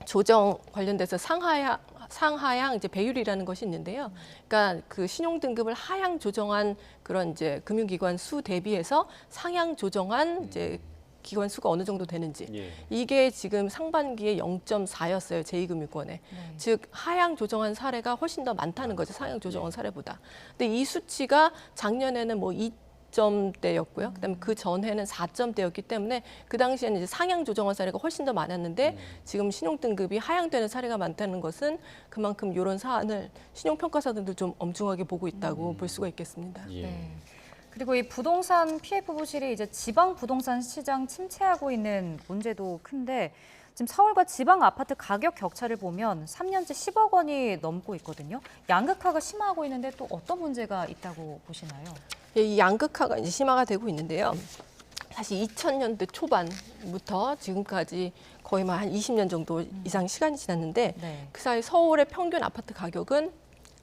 조정 관련돼서 상하향 이제 배율이라는 것이 있는데요. 그러니까 그 신용 등급을 하향 조정한 그런 이제 금융기관 수 대비해서 상향 조정한 이제 기관 수가 어느 정도 되는지 이게 지금 상반기에 0.4였어요. 제2금융권에. 즉 하향 조정한 사례가 훨씬 더 많다는 거죠. 상향 조정한 사례보다. 근데 이 수치가 작년에는 뭐 2점대였고요. 그다음에 그 전에는 4점대였기 때문에 그 당시에는 이제 상향 조정한 사례가 훨씬 더 많았는데 지금 신용 등급이 하향되는 사례가 많다는 것은 그만큼 이런 사안을 신용 평가사들도 좀 엄중하게 보고 있다고 볼 수가 있겠습니다. 예. 네. 그리고 이 부동산 PF 부실이 이제 지방 부동산 시장 침체하고 있는 문제도 큰데 지금 서울과 지방 아파트 가격 격차를 보면 3년째 10억 원이 넘고 있거든요. 양극화가 심화하고 있는데 또 어떤 문제가 있다고 보시나요? 이 양극화가 이제 심화가 되고 있는데요. 사실 2000년대 초반부터 지금까지 거의 한 20년 정도 이상 시간이 지났는데 그 사이 서울의 평균 아파트 가격은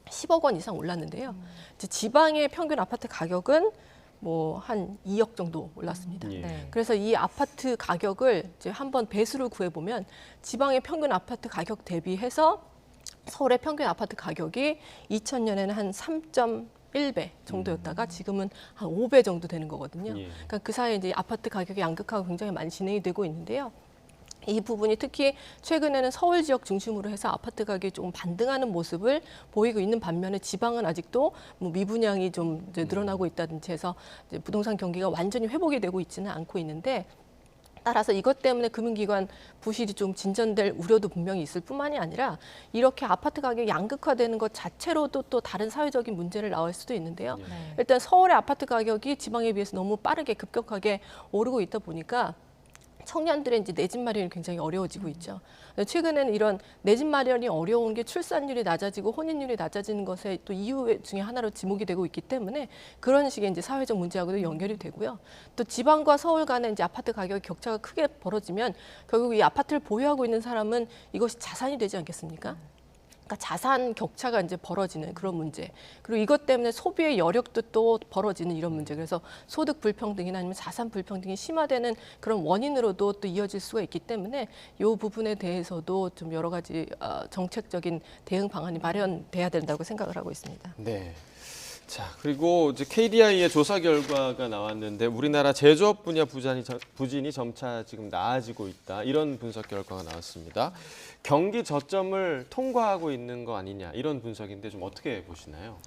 10억 원 이상 올랐는데요. 이제 지방의 평균 아파트 가격은 뭐 한 2억 정도 올랐습니다. 그래서 이 아파트 가격을 이제 한번 배수를 구해보면 지방의 평균 아파트 가격 대비해서 서울의 평균 아파트 가격이 2000년에는 한 3.1배 정도였다가 지금은 한 5배 정도 되는 거거든요. 그러니까 그 사이에 이제 아파트 가격의 양극화가 굉장히 많이 진행이 되고 있는데요. 이 부분이 특히 최근에는 서울 지역 중심으로 해서 아파트 가격이 조금 반등하는 모습을 보이고 있는 반면에 지방은 아직도 뭐 미분양이 좀 이제 늘어나고 있다든지 해서 이제 부동산 경기가 완전히 회복이 되고 있지는 않고 있는데 따라서 이것 때문에 금융기관 부실이 좀 진전될 우려도 분명히 있을 뿐만이 아니라 이렇게 아파트 가격이 양극화되는 것 자체로도 또 다른 사회적인 문제를 낳을 수도 있는데요. 일단 서울의 아파트 가격이 지방에 비해서 너무 빠르게 급격하게 오르고 있다 보니까 청년들의 이제 내 집 마련이 굉장히 어려워지고 있죠. 최근에는 이런 내 집 마련이 어려운 게 출산율이 낮아지고 혼인율이 낮아지는 것의 또 이유 중에 하나로 지목이 되고 있기 때문에 그런 식의 이제 사회적 문제하고도 연결이 되고요. 또 지방과 서울 간의 이제 아파트 가격 격차가 크게 벌어지면 결국 이 아파트를 보유하고 있는 사람은 이것이 자산이 되지 않겠습니까? 그러니까 자산 격차가 이제 벌어지는 그런 문제. 그리고 이것 때문에 소비의 여력도 또 벌어지는 이런 문제. 그래서 소득 불평등이나 아니면 자산 불평등이 심화되는 그런 원인으로도 또 이어질 수가 있기 때문에 이 부분에 대해서도 좀 여러 가지 정책적인 대응 방안이 마련돼야 된다고 생각을 하고 있습니다. 네. 자, 그리고 이제 KDI의 조사 결과가 나왔는데 우리나라 제조업 분야 부진이 점차 지금 나아지고 있다. 이런 분석 결과가 나왔습니다. 경기 저점을 통과하고 있는 거 아니냐 이런 분석인데 좀 어떻게 보시나요?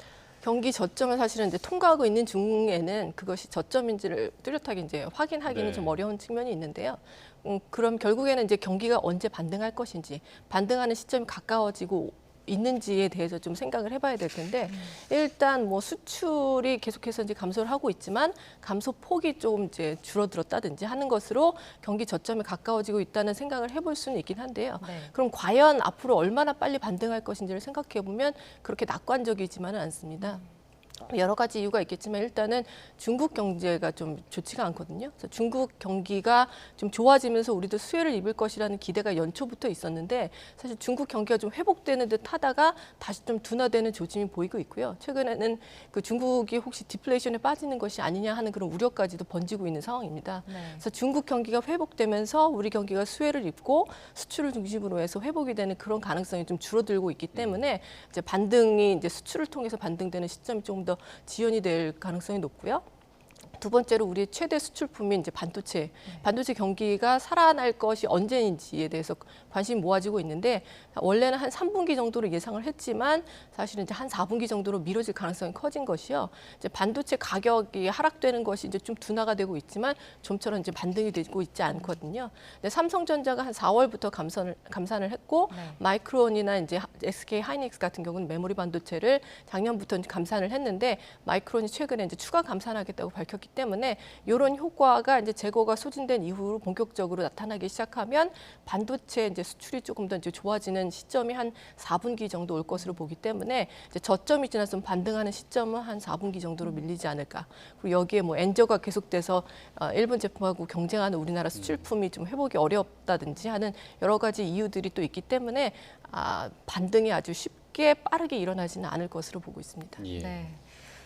경기 저점을 사실은 이제 통과하고 있는 중에는 그것이 저점인지를 뚜렷하게 이제 확인하기는 좀 어려운 측면이 있는데요. 그럼 결국에는 이제 경기가 언제 반등할 것인지, 반등하는 시점이 가까워지고 있는지에 대해서 좀 생각을 해봐야 될 텐데, 일단 뭐 수출이 계속해서 이제 감소를 하고 있지만 감소 폭이 조금 이제 줄어들었다든지 하는 것으로 경기 저점에 가까워지고 있다는 생각을 해볼 수는 있긴 한데요. 그럼 과연 앞으로 얼마나 빨리 반등할 것인지를 생각해 보면 그렇게 낙관적이지만은 않습니다. 여러 가지 이유가 있겠지만 일단은 중국 경제가 좀 좋지가 않거든요. 그래서 중국 경기가 좀 좋아지면서 우리도 수혜를 입을 것이라는 기대가 연초부터 있었는데 사실 중국 경기가 좀 회복되는 듯 하다가 다시 좀 둔화되는 조짐이 보이고 있고요. 최근에는 그 중국이 혹시 디플레이션에 빠지는 것이 아니냐 하는 그런 우려까지도 번지고 있는 상황입니다. 그래서 중국 경기가 회복되면서 우리 경기가 수혜를 입고 수출을 중심으로 해서 회복이 되는 그런 가능성이 좀 줄어들고 있기 때문에 이제 반등이 이제 수출을 통해서 반등되는 시점이 조금 더 지연이 될 가능성이 높고요. 두 번째로 우리의 최대 수출품인 이제 반도체 경기가 살아날 것이 언제인지에 대해서 관심이 모아지고 있는데 원래는 한 3분기 정도로 예상을 했지만 사실은 이제 한 4분기 정도로 미뤄질 가능성이 커진 것이요. 이제 반도체 가격이 하락되는 것이 이제 좀 둔화가 되고 있지만 좀처럼 이제 반등이 되고 있지 않거든요. 근데 삼성전자가 한 4월부터 감산을 했고 마이크론이나 이제 SK 하이닉스 같은 경우는 메모리 반도체를 작년부터 이제 감산을 했는데 마이크론이 최근에 이제 추가 감산하겠다고 밝혔기 때문에 이런 효과가 이제 재고가 소진된 이후로 본격적으로 나타나기 시작하면 반도체 이제 수출이 조금 더 이제 좋아지는 시점이 한 4분기 정도 올 것으로 보기 때문에 이제 저점이 지나서 좀 반등하는 시점은 한 4분기 정도로 밀리지 않을까. 그리고 여기에 뭐 엔저가 계속돼서 일본 제품하고 경쟁하는 우리나라 수출품이 좀 회복이 어렵다든지 하는 여러 가지 이유들이 또 있기 때문에 반등이 아주 쉽게 빠르게 일어나지는 않을 것으로 보고 있습니다. 네.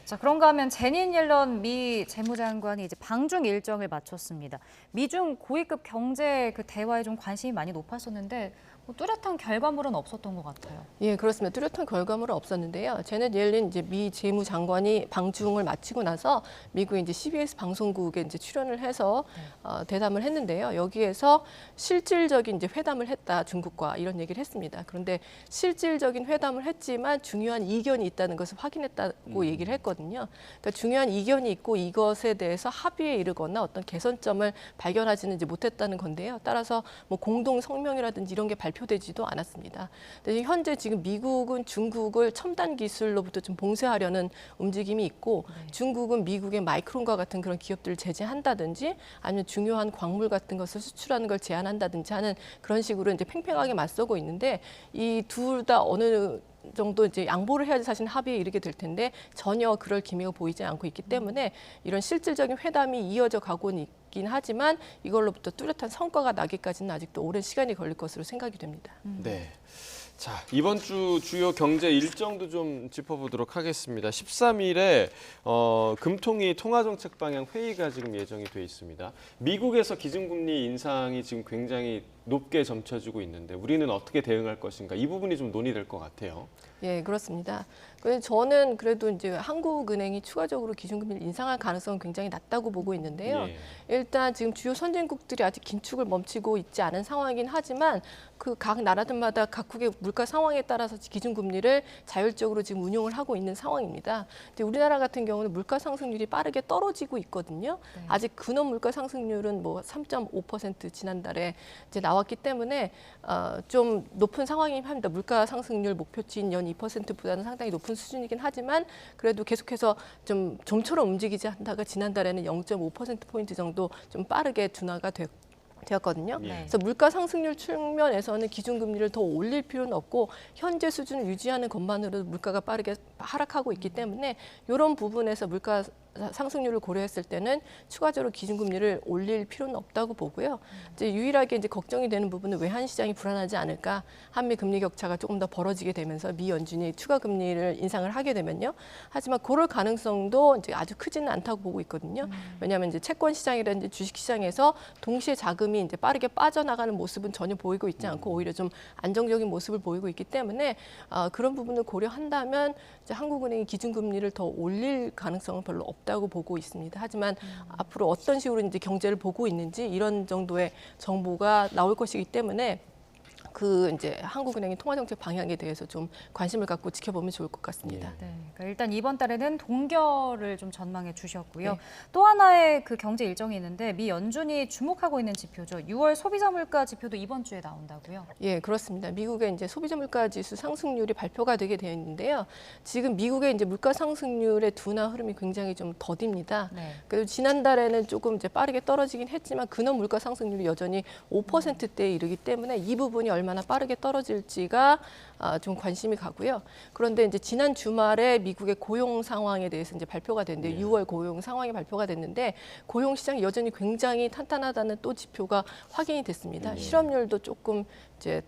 자, 그런가 하면 제닛 옐런 미 재무장관이 이제 방중 일정을 마쳤습니다. 미중 고위급 경제 그 대화에 좀 관심이 많이 높았었는데 뭐 뚜렷한 결과물은 없었던 것 같아요. 예, 그렇습니다. 뚜렷한 결과물은 없었는데요. 제넷 옐런 이제 미 재무장관이 방중을 마치고 나서 미국 이제 CBS 방송국에 이제 출연을 해서 대담을 했는데요. 여기에서 실질적인 이제 회담을 했다 중국과 이런 얘기를 했습니다. 그런데 실질적인 회담을 했지만 중요한 이견이 있다는 것을 확인했다고 얘기를 했거든요. 그러니까 중요한 이견이 있고 이것에 대해서 합의에 이르거나 어떤 개선점을 발견하지는 이제 못했다는 건데요. 따라서 뭐 공동 성명이라든지 이런 게 발표되지도 않았습니다. 근데 현재 지금 미국은 중국을 첨단 기술로부터 좀 봉쇄하려는 움직임이 있고 중국은 미국의 마이크론과 같은 그런 기업들을 제재한다든지 아니면 중요한 광물 같은 것을 수출하는 걸 제한한다든지 하는 그런 식으로 이제 팽팽하게 맞서고 있는데 이 둘 다 어느 정도 이제 양보를 해야지 사실 합의에 이르게 될 텐데 전혀 그럴 기미가 보이지 않고 있기 때문에 이런 실질적인 회담이 이어져 가고는 있긴 하지만 이걸로부터 뚜렷한 성과가 나기까지는 아직도 오랜 시간이 걸릴 것으로 생각이 됩니다. 네. 자, 이번 주 주요 경제 일정도 좀 짚어보도록 하겠습니다. 13일에 금통위 통화정책 방향 회의가 지금 예정이 돼 있습니다. 미국에서 기준금리 인상이 지금 굉장히 높게 점쳐지고 있는데 우리는 어떻게 대응할 것인가 이 부분이 좀 논의될 것 같아요. 예, 그렇습니다. 저는 그래도 이제 한국은행이 추가적으로 기준금리를 인상할 가능성은 굉장히 낮다고 보고 있는데요. 일단 지금 주요 선진국들이 아직 긴축을 멈추고 있지 않은 상황이긴 하지만 그 각 나라들마다 각국의 물가 상황에 따라서 기준금리를 자율적으로 지금 운용을 하고 있는 상황입니다. 근데 우리나라 같은 경우는 물가 상승률이 빠르게 떨어지고 있거든요. 아직 근원 물가 상승률은 뭐 3.5% 지난달에 이제 나왔기 때문에 좀 높은 상황이긴 합니다. 물가 상승률 목표치인 연 2%보다는 상당히 높은 수준이긴 하지만 그래도 계속해서 좀 좀처럼 움직이지 않다가 지난달에는 0.5%포인트 정도 좀 빠르게 둔화가 되었거든요. 그래서 물가 상승률 측면에서는 기준금리를 더 올릴 필요는 없고 현재 수준을 유지하는 것만으로도 물가가 빠르게 하락하고 있기 때문에 이런 부분에서 물가 상승률을 고려했을 때는 추가적으로 기준금리를 올릴 필요는 없다고 보고요. 이제 유일하게 이제 걱정이 되는 부분은 외환 시장이 불안하지 않을까. 한미 금리 격차가 조금 더 벌어지게 되면서 미 연준이 추가 금리를 인상을 하게 되면요. 하지만 그럴 가능성도 이제 아주 크지는 않다고 보고 있거든요. 왜냐하면 이제 채권 시장이라든지 주식 시장에서 동시에 자금이 이제 빠르게 빠져나가는 모습은 전혀 보이고 있지 않고 오히려 좀 안정적인 모습을 보이고 있기 때문에 그런 부분을 고려한다면 이제 한국은행이 기준금리를 더 올릴 가능성은 별로 없다고 보고 있습니다. 하지만 앞으로 어떤 식으로 이제 경제를 보고 있는지 이런 정도의 정보가 나올 것이기 때문에 그 이제 한국은행의 통화정책 방향에 대해서 좀 관심을 갖고 지켜보면 좋을 것 같습니다. 네, 그러니까 일단 이번 달에는 동결을 좀 전망해 주셨고요. 네. 또 하나의 그 경제 일정이 있는데 미 연준이 주목하고 있는 지표죠. 6월 소비자 물가 지표도 이번 주에 나온다고요? 예, 그렇습니다. 미국의 이제 소비자 물가 지수 상승률이 발표가 되게 되어 있는데요. 지금 미국의 이제 물가 상승률의 둔화 흐름이 굉장히 좀 더딥니다. 네. 그래도 지난달에는 조금 이제 빠르게 떨어지긴 했지만 근원 물가 상승률이 여전히 5%대에 이르기 때문에 이 부분이 얼마나 빠르게 떨어질지가 좀 관심이 가고요. 그런데 이제 지난 주말에 미국의 고용 상황에 대해서 이제 발표가 됐는데 6월 고용 상황이 발표가 됐는데 고용 시장이 여전히 굉장히 탄탄하다는 또 지표가 확인이 됐습니다. 실업률도 조금 이제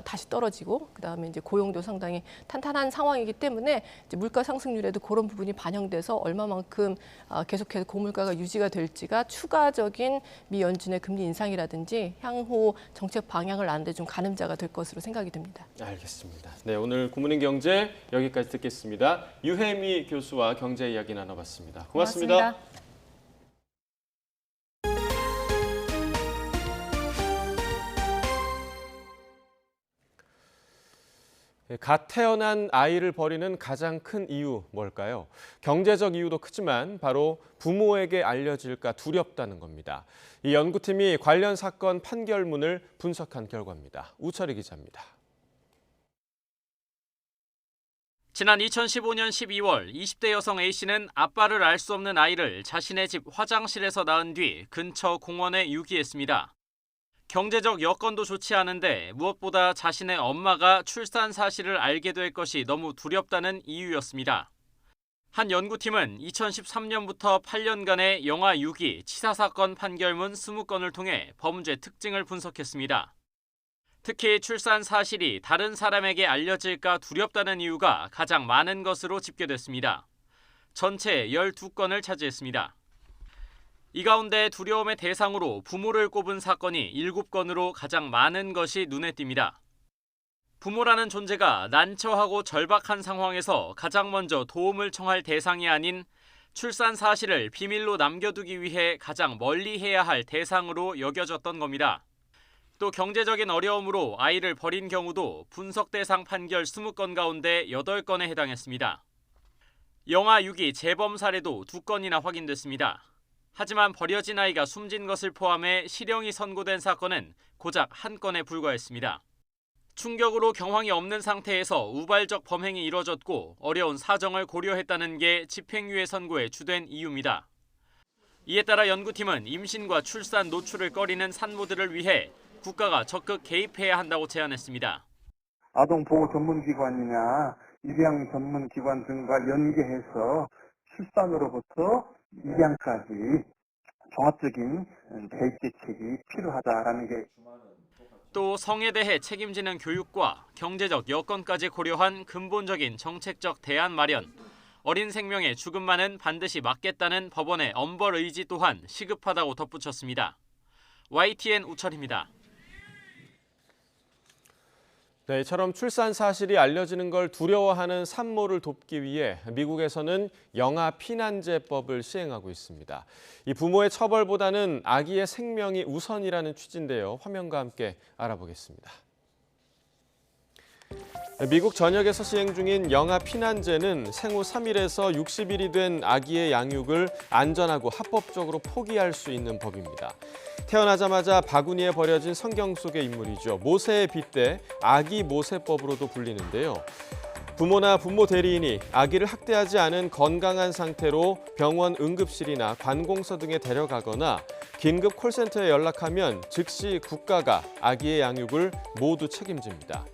다시 떨어지고 그다음에 이제 고용도 상당히 탄탄한 상황이기 때문에 이제 물가 상승률에도 그런 부분이 반영돼서 얼마만큼 계속해서 고물가가 유지가 될지가 추가적인 미 연준의 금리 인상이라든지 향후 정책 방향을 아는 데 좀 가늠자가 될 것으로 생각이 듭니다. 알겠습니다. 네, 오늘 굿모닝 경제 여기까지 듣겠습니다. 유혜미 교수와 경제 이야기 나눠봤습니다. 고맙습니다. 갓 태어난 아이를 버리는 가장 큰 이유 뭘까요? 경제적 이유도 크지만 바로 부모에게 알려질까 두렵다는 겁니다. 이 연구팀이 관련 사건 판결문을 분석한 결과입니다. 우철희 기자입니다. 지난 2015년 12월 20대 여성 A씨는 아빠를 알 수 없는 아이를 자신의 집 화장실에서 낳은 뒤 근처 공원에 유기했습니다. 경제적 여건도 좋지 않은데 무엇보다 자신의 엄마가 출산 사실을 알게 될 것이 너무 두렵다는 이유였습니다. 한 연구팀은 2013년부터 8년간의 영아 유기, 치사 사건 판결문 20건을 통해 범죄 특징을 분석했습니다. 특히 출산 사실이 다른 사람에게 알려질까 두렵다는 이유가 가장 많은 것으로 집계됐습니다. 전체 12건을 차지했습니다. 이 가운데 두려움의 대상으로 부모를 꼽은 사건이 7건으로 가장 많은 것이 눈에 띕니다. 부모라는 존재가 난처하고 절박한 상황에서 가장 먼저 도움을 청할 대상이 아닌 출산 사실을 비밀로 남겨두기 위해 가장 멀리해야 할 대상으로 여겨졌던 겁니다. 또 경제적인 어려움으로 아이를 버린 경우도 분석 대상 판결 20건 가운데 8건에 해당했습니다. 영아 유기 재범 사례도 2건이나 확인됐습니다. 하지만 버려진 아이가 숨진 것을 포함해 실형이 선고된 사건은 고작 1건에 불과했습니다. 충격으로 경황이 없는 상태에서 우발적 범행이 이뤄졌고 어려운 사정을 고려했다는 게 집행유예 선고의 주된 이유입니다. 이에 따라 연구팀은 임신과 출산 노출을 꺼리는 산모들을 위해 국가가 적극 개입해야 한다고 제안했습니다. 아동보호 전문기관이나 입양 전문기관 등과 연계해서 출산으로부터 입양까지 종합적인 대입 대책이 필요하다라는 게. 또 성에 대해 책임지는 교육과 경제적 여건까지 고려한 근본적인 정책적 대안 마련, 어린 생명의 죽음만은 반드시 막겠다는 법원의 엄벌 의지 또한 시급하다고 덧붙였습니다. YTN 우철입니다. 네, 이처럼 출산 사실이 알려지는 걸 두려워하는 산모를 돕기 위해 미국에서는 영아 피난제법을 시행하고 있습니다. 이 부모의 처벌보다는 아기의 생명이 우선이라는 취지인데요. 화면과 함께 알아보겠습니다. 미국 전역에서 시행 중인 영아 피난제는 생후 3일에서 60일이 된 아기의 양육을 안전하고 합법적으로 포기할 수 있는 법입니다. 태어나자마자 바구니에 버려진 성경 속의 인물이죠. 모세에 빗대 아기 모세법으로도 불리는데요. 부모나 부모 대리인이 아기를 학대하지 않은 건강한 상태로 병원 응급실이나 관공서 등에 데려가거나 긴급 콜센터에 연락하면 즉시 국가가 아기의 양육을 모두 책임집니다.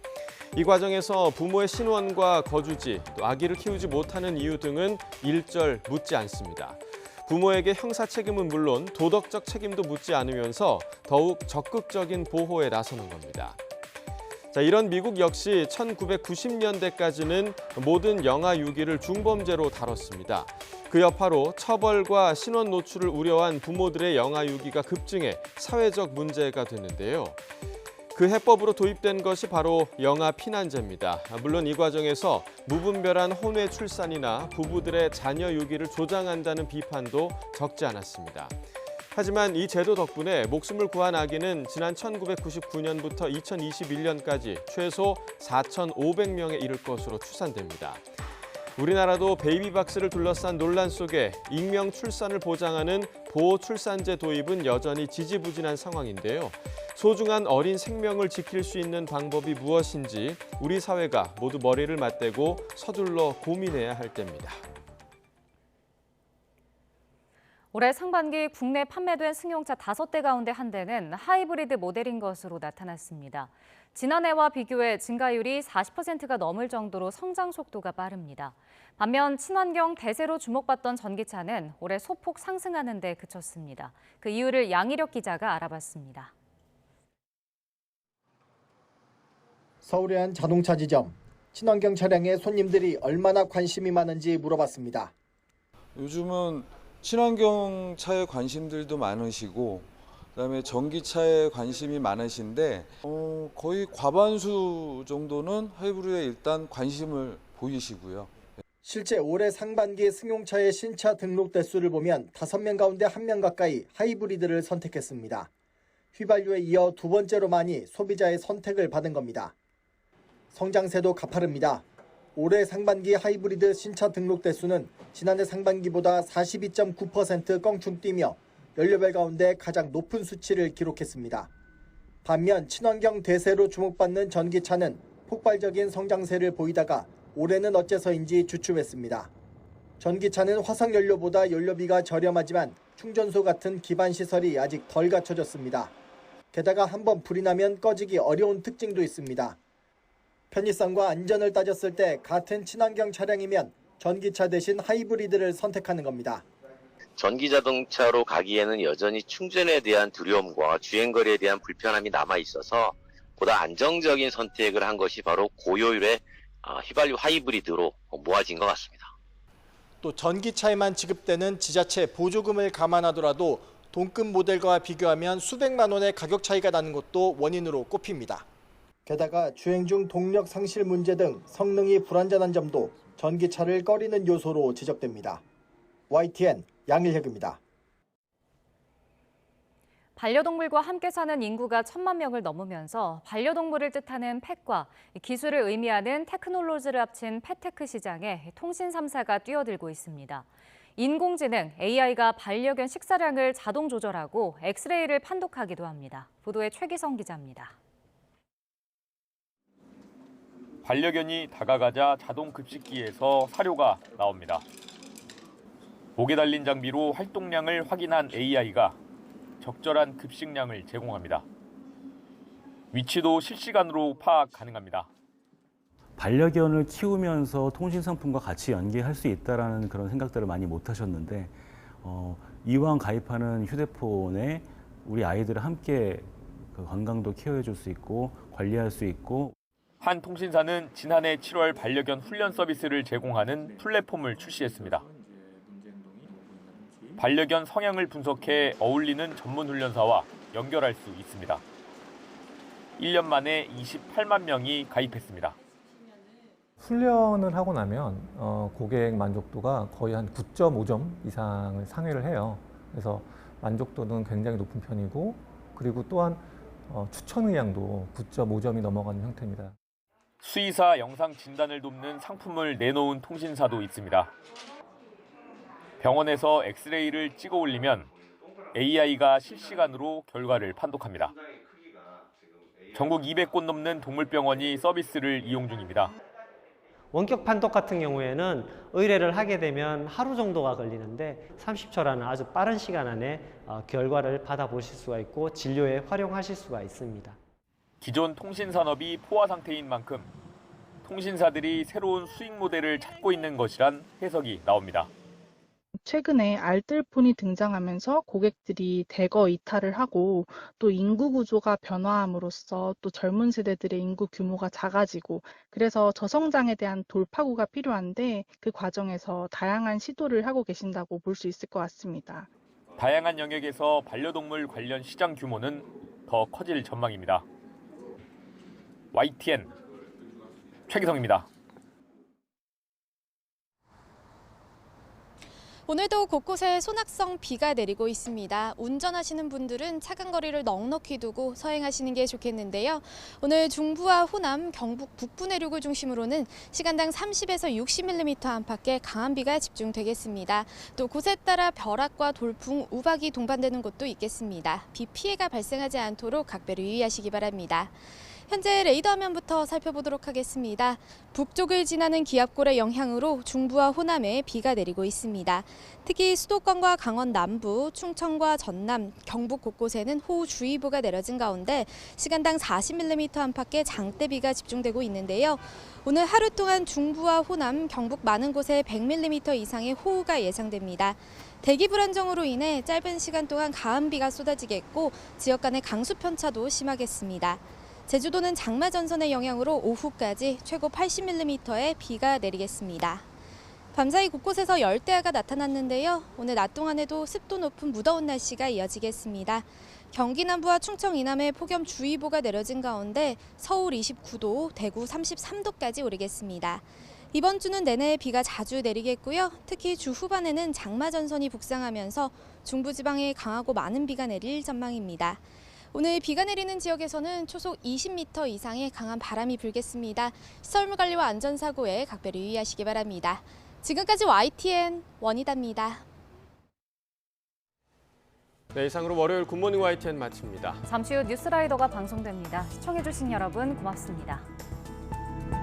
이 과정에서 부모의 신원과 거주지, 또 아기를 키우지 못하는 이유 등은 일절 묻지 않습니다. 부모에게 형사 책임은 물론 도덕적 책임도 묻지 않으면서 더욱 적극적인 보호에 나서는 겁니다. 이런 미국 역시 1990년대까지는 모든 영아 유기를 중범죄로 다뤘습니다. 그 여파로 처벌과 신원 노출을 우려한 부모들의 영아 유기가 급증해 사회적 문제가 됐는데요. 그 해법으로 도입된 것이 바로 영아 피난제입니다. 물론 이 과정에서 무분별한 혼외 출산이나 부부들의 자녀 유기를 조장한다는 비판도 적지 않았습니다. 하지만 이 제도 덕분에 목숨을 구한 아기는 지난 1999년부터 2021년까지 최소 4,500명에 이를 것으로 추산됩니다. 우리나라도 베이비박스를 둘러싼 논란 속에 익명 출산을 보장하는 보호출산제 도입은 여전히 지지부진한 상황인데요. 소중한 어린 생명을 지킬 수 있는 방법이 무엇인지 우리 사회가 모두 머리를 맞대고 서둘러 고민해야 할 때입니다. 올해 상반기 국내 판매된 승용차 5대 가운데 한 대는 하이브리드 모델인 것으로 나타났습니다. 지난해와 비교해 증가율이 40%가 넘을 정도로 성장 속도가 빠릅니다. 반면 친환경 대세로 주목받던 전기차는 올해 소폭 상승하는 데 그쳤습니다. 그 이유를 양희력 기자가 알아봤습니다. 서울의 한 자동차 지점. 친환경 차량에 손님들이 얼마나 관심이 많은지 물어봤습니다. 요즘은 친환경 차에 관심들도 많으시고 그다음에 전기차에 관심이 많으신데 거의 과반수 정도는 하이브리드에 일단 관심을 보이시고요. 실제 올해 상반기 승용차의 신차 등록 대수를 보면 5명 가운데 1명 가까이 하이브리드를 선택했습니다. 휘발유에 이어 두 번째로 많이 소비자의 선택을 받은 겁니다. 성장세도 가파릅니다. 올해 상반기 하이브리드 신차 등록 대수는 지난해 상반기보다 42.9% 껑충 뛰며 연료별 가운데 가장 높은 수치를 기록했습니다. 반면 친환경 대세로 주목받는 전기차는 폭발적인 성장세를 보이다가 올해는 어째서인지 주춤했습니다. 전기차는 화석연료보다 연료비가 저렴하지만 충전소 같은 기반 시설이 아직 덜 갖춰졌습니다. 게다가 한번 불이 나면 꺼지기 어려운 특징도 있습니다. 편의성과 안전을 따졌을 때 같은 친환경 차량이면 전기차 대신 하이브리드를 선택하는 겁니다. 전기자동차로 가기에는 여전히 충전에 대한 두려움과 주행거리에 대한 불편함이 남아있어서 보다 안정적인 선택을 한 것이 바로 고효율의 휘발유 하이브리드로 모아진 것 같습니다. 또 전기차에만 지급되는 지자체 보조금을 감안하더라도 동급 모델과 비교하면 수백만 원의 가격 차이가 나는 것도 원인으로 꼽힙니다. 게다가 주행 중 동력 상실 문제 등 성능이 불완전한 점도 전기차를 꺼리는 요소로 지적됩니다. YTN 양일혁입니다. 반려동물과 함께 사는 인구가 1,000만 명을 넘으면서 반려동물을 뜻하는 펫과 기술을 의미하는 테크놀로지를 합친 펫테크 시장에 통신 3사가 뛰어들고 있습니다. 인공지능 AI가 반려견 식사량을 자동 조절하고 엑스레이를 판독하기도 합니다. 보도에 최기성 기자입니다. 반려견이 다가가자 자동 급식기에서 사료가 나옵니다. 목에 달린 장비로 활동량을 확인한 AI가 적절한 급식량을 제공합니다. 위치도 실시간으로 파악 가능합니다. 반려견을 키우면서 통신 상품과 같이 연계할 수 있다는 그런 생각들을 많이 못 하셨는데 이왕 가입하는 휴대폰에 우리 아이들을 함께 그 건강도 케어해 줄 수 있고 관리할 수 있고 한 통신사는 지난해 7월 반려견 훈련 서비스를 제공하는 플랫폼을 출시했습니다. 반려견 성향을 분석해 어울리는 전문 훈련사와 연결할 수 있습니다. 1년 만에 28만 명이 가입했습니다. 훈련을 하고 나면 고객 만족도가 거의 한 9.5점 이상을 상회를 해요. 그래서 만족도는 굉장히 높은 편이고 그리고 또한 추천 의향도 9.5점이 넘어가는 형태입니다. 수의사 영상 진단을 돕는 상품을 내놓은 통신사도 있습니다. 병원에서 엑스레이를 찍어 올리면 AI가 실시간으로 결과를 판독합니다. 전국 200곳 넘는 동물병원이 서비스를 이용 중입니다. 원격 판독 같은 경우에는 의뢰를 하게 되면 하루 정도가 걸리는데 30초라는 아주 빠른 시간 안에 결과를 받아보실 수가 있고 진료에 활용하실 수가 있습니다. 기존 통신산업이 포화 상태인 만큼 통신사들이 새로운 수익 모델을 찾고 있는 것이란 해석이 나옵니다. 최근에 알뜰폰이 등장하면서 고객들이 대거 이탈을 하고 또 인구 구조가 변화함으로써 또 젊은 세대들의 인구 규모가 작아지고 그래서 저성장에 대한 돌파구가 필요한데 그 과정에서 다양한 시도를 하고 계신다고 볼 수 있을 것 같습니다. 다양한 영역에서 반려동물 관련 시장 규모는 더 커질 전망입니다. YTN 최기성입니다. 오늘도 곳곳에 소낙성 비가 내리고 있습니다. 운전하시는 분들은 차간 거리를 넉넉히 두고 서행하시는 게 좋겠는데요. 오늘 중부와 호남, 경북 북부 내륙을 중심으로는 시간당 30에서 60mm 안팎의 강한 비가 집중되겠습니다. 또 곳에 따라 벼락과 돌풍, 우박이 동반되는 곳도 있겠습니다. 비 피해가 발생하지 않도록 각별히 유의하시기 바랍니다. 현재 레이더 화면부터 살펴보도록 하겠습니다. 북쪽을 지나는 기압골의 영향으로 중부와 호남에 비가 내리고 있습니다. 특히 수도권과 강원 남부, 충청과 전남, 경북 곳곳에는 호우주의보가 내려진 가운데 시간당 40mm 안팎의 장대비가 집중되고 있는데요. 오늘 하루 동안 중부와 호남, 경북 많은 곳에 100mm 이상의 호우가 예상됩니다. 대기 불안정으로 인해 짧은 시간 동안 가한비가 쏟아지겠고 지역 간의 강수 편차도 심하겠습니다. 제주도는 장마 전선의 영향으로 오후까지 최고 80mm의 비가 내리겠습니다. 밤사이 곳곳에서 열대야가 나타났는데요. 오늘 낮 동안에도 습도 높은 무더운 날씨가 이어지겠습니다. 경기 남부와 충청 이남에 폭염주의보가 내려진 가운데 서울 29도, 대구 33도까지 오르겠습니다. 이번 주는 내내 비가 자주 내리겠고요. 특히 주 후반에는 장마 전선이 북상하면서 중부지방에 강하고 많은 비가 내릴 전망입니다. 오늘 비가 내리는 지역에서는 초속 20m 이상의 강한 바람이 불겠습니다. 시설물 관리와 안전사고에 각별히 유의하시기 바랍니다. 지금까지 YTN 원희다입니다. 네, 이상으로 월요일 굿모닝 YTN 마칩니다. 잠시 후 뉴스라이더가 방송됩니다. 시청해주신 여러분 고맙습니다.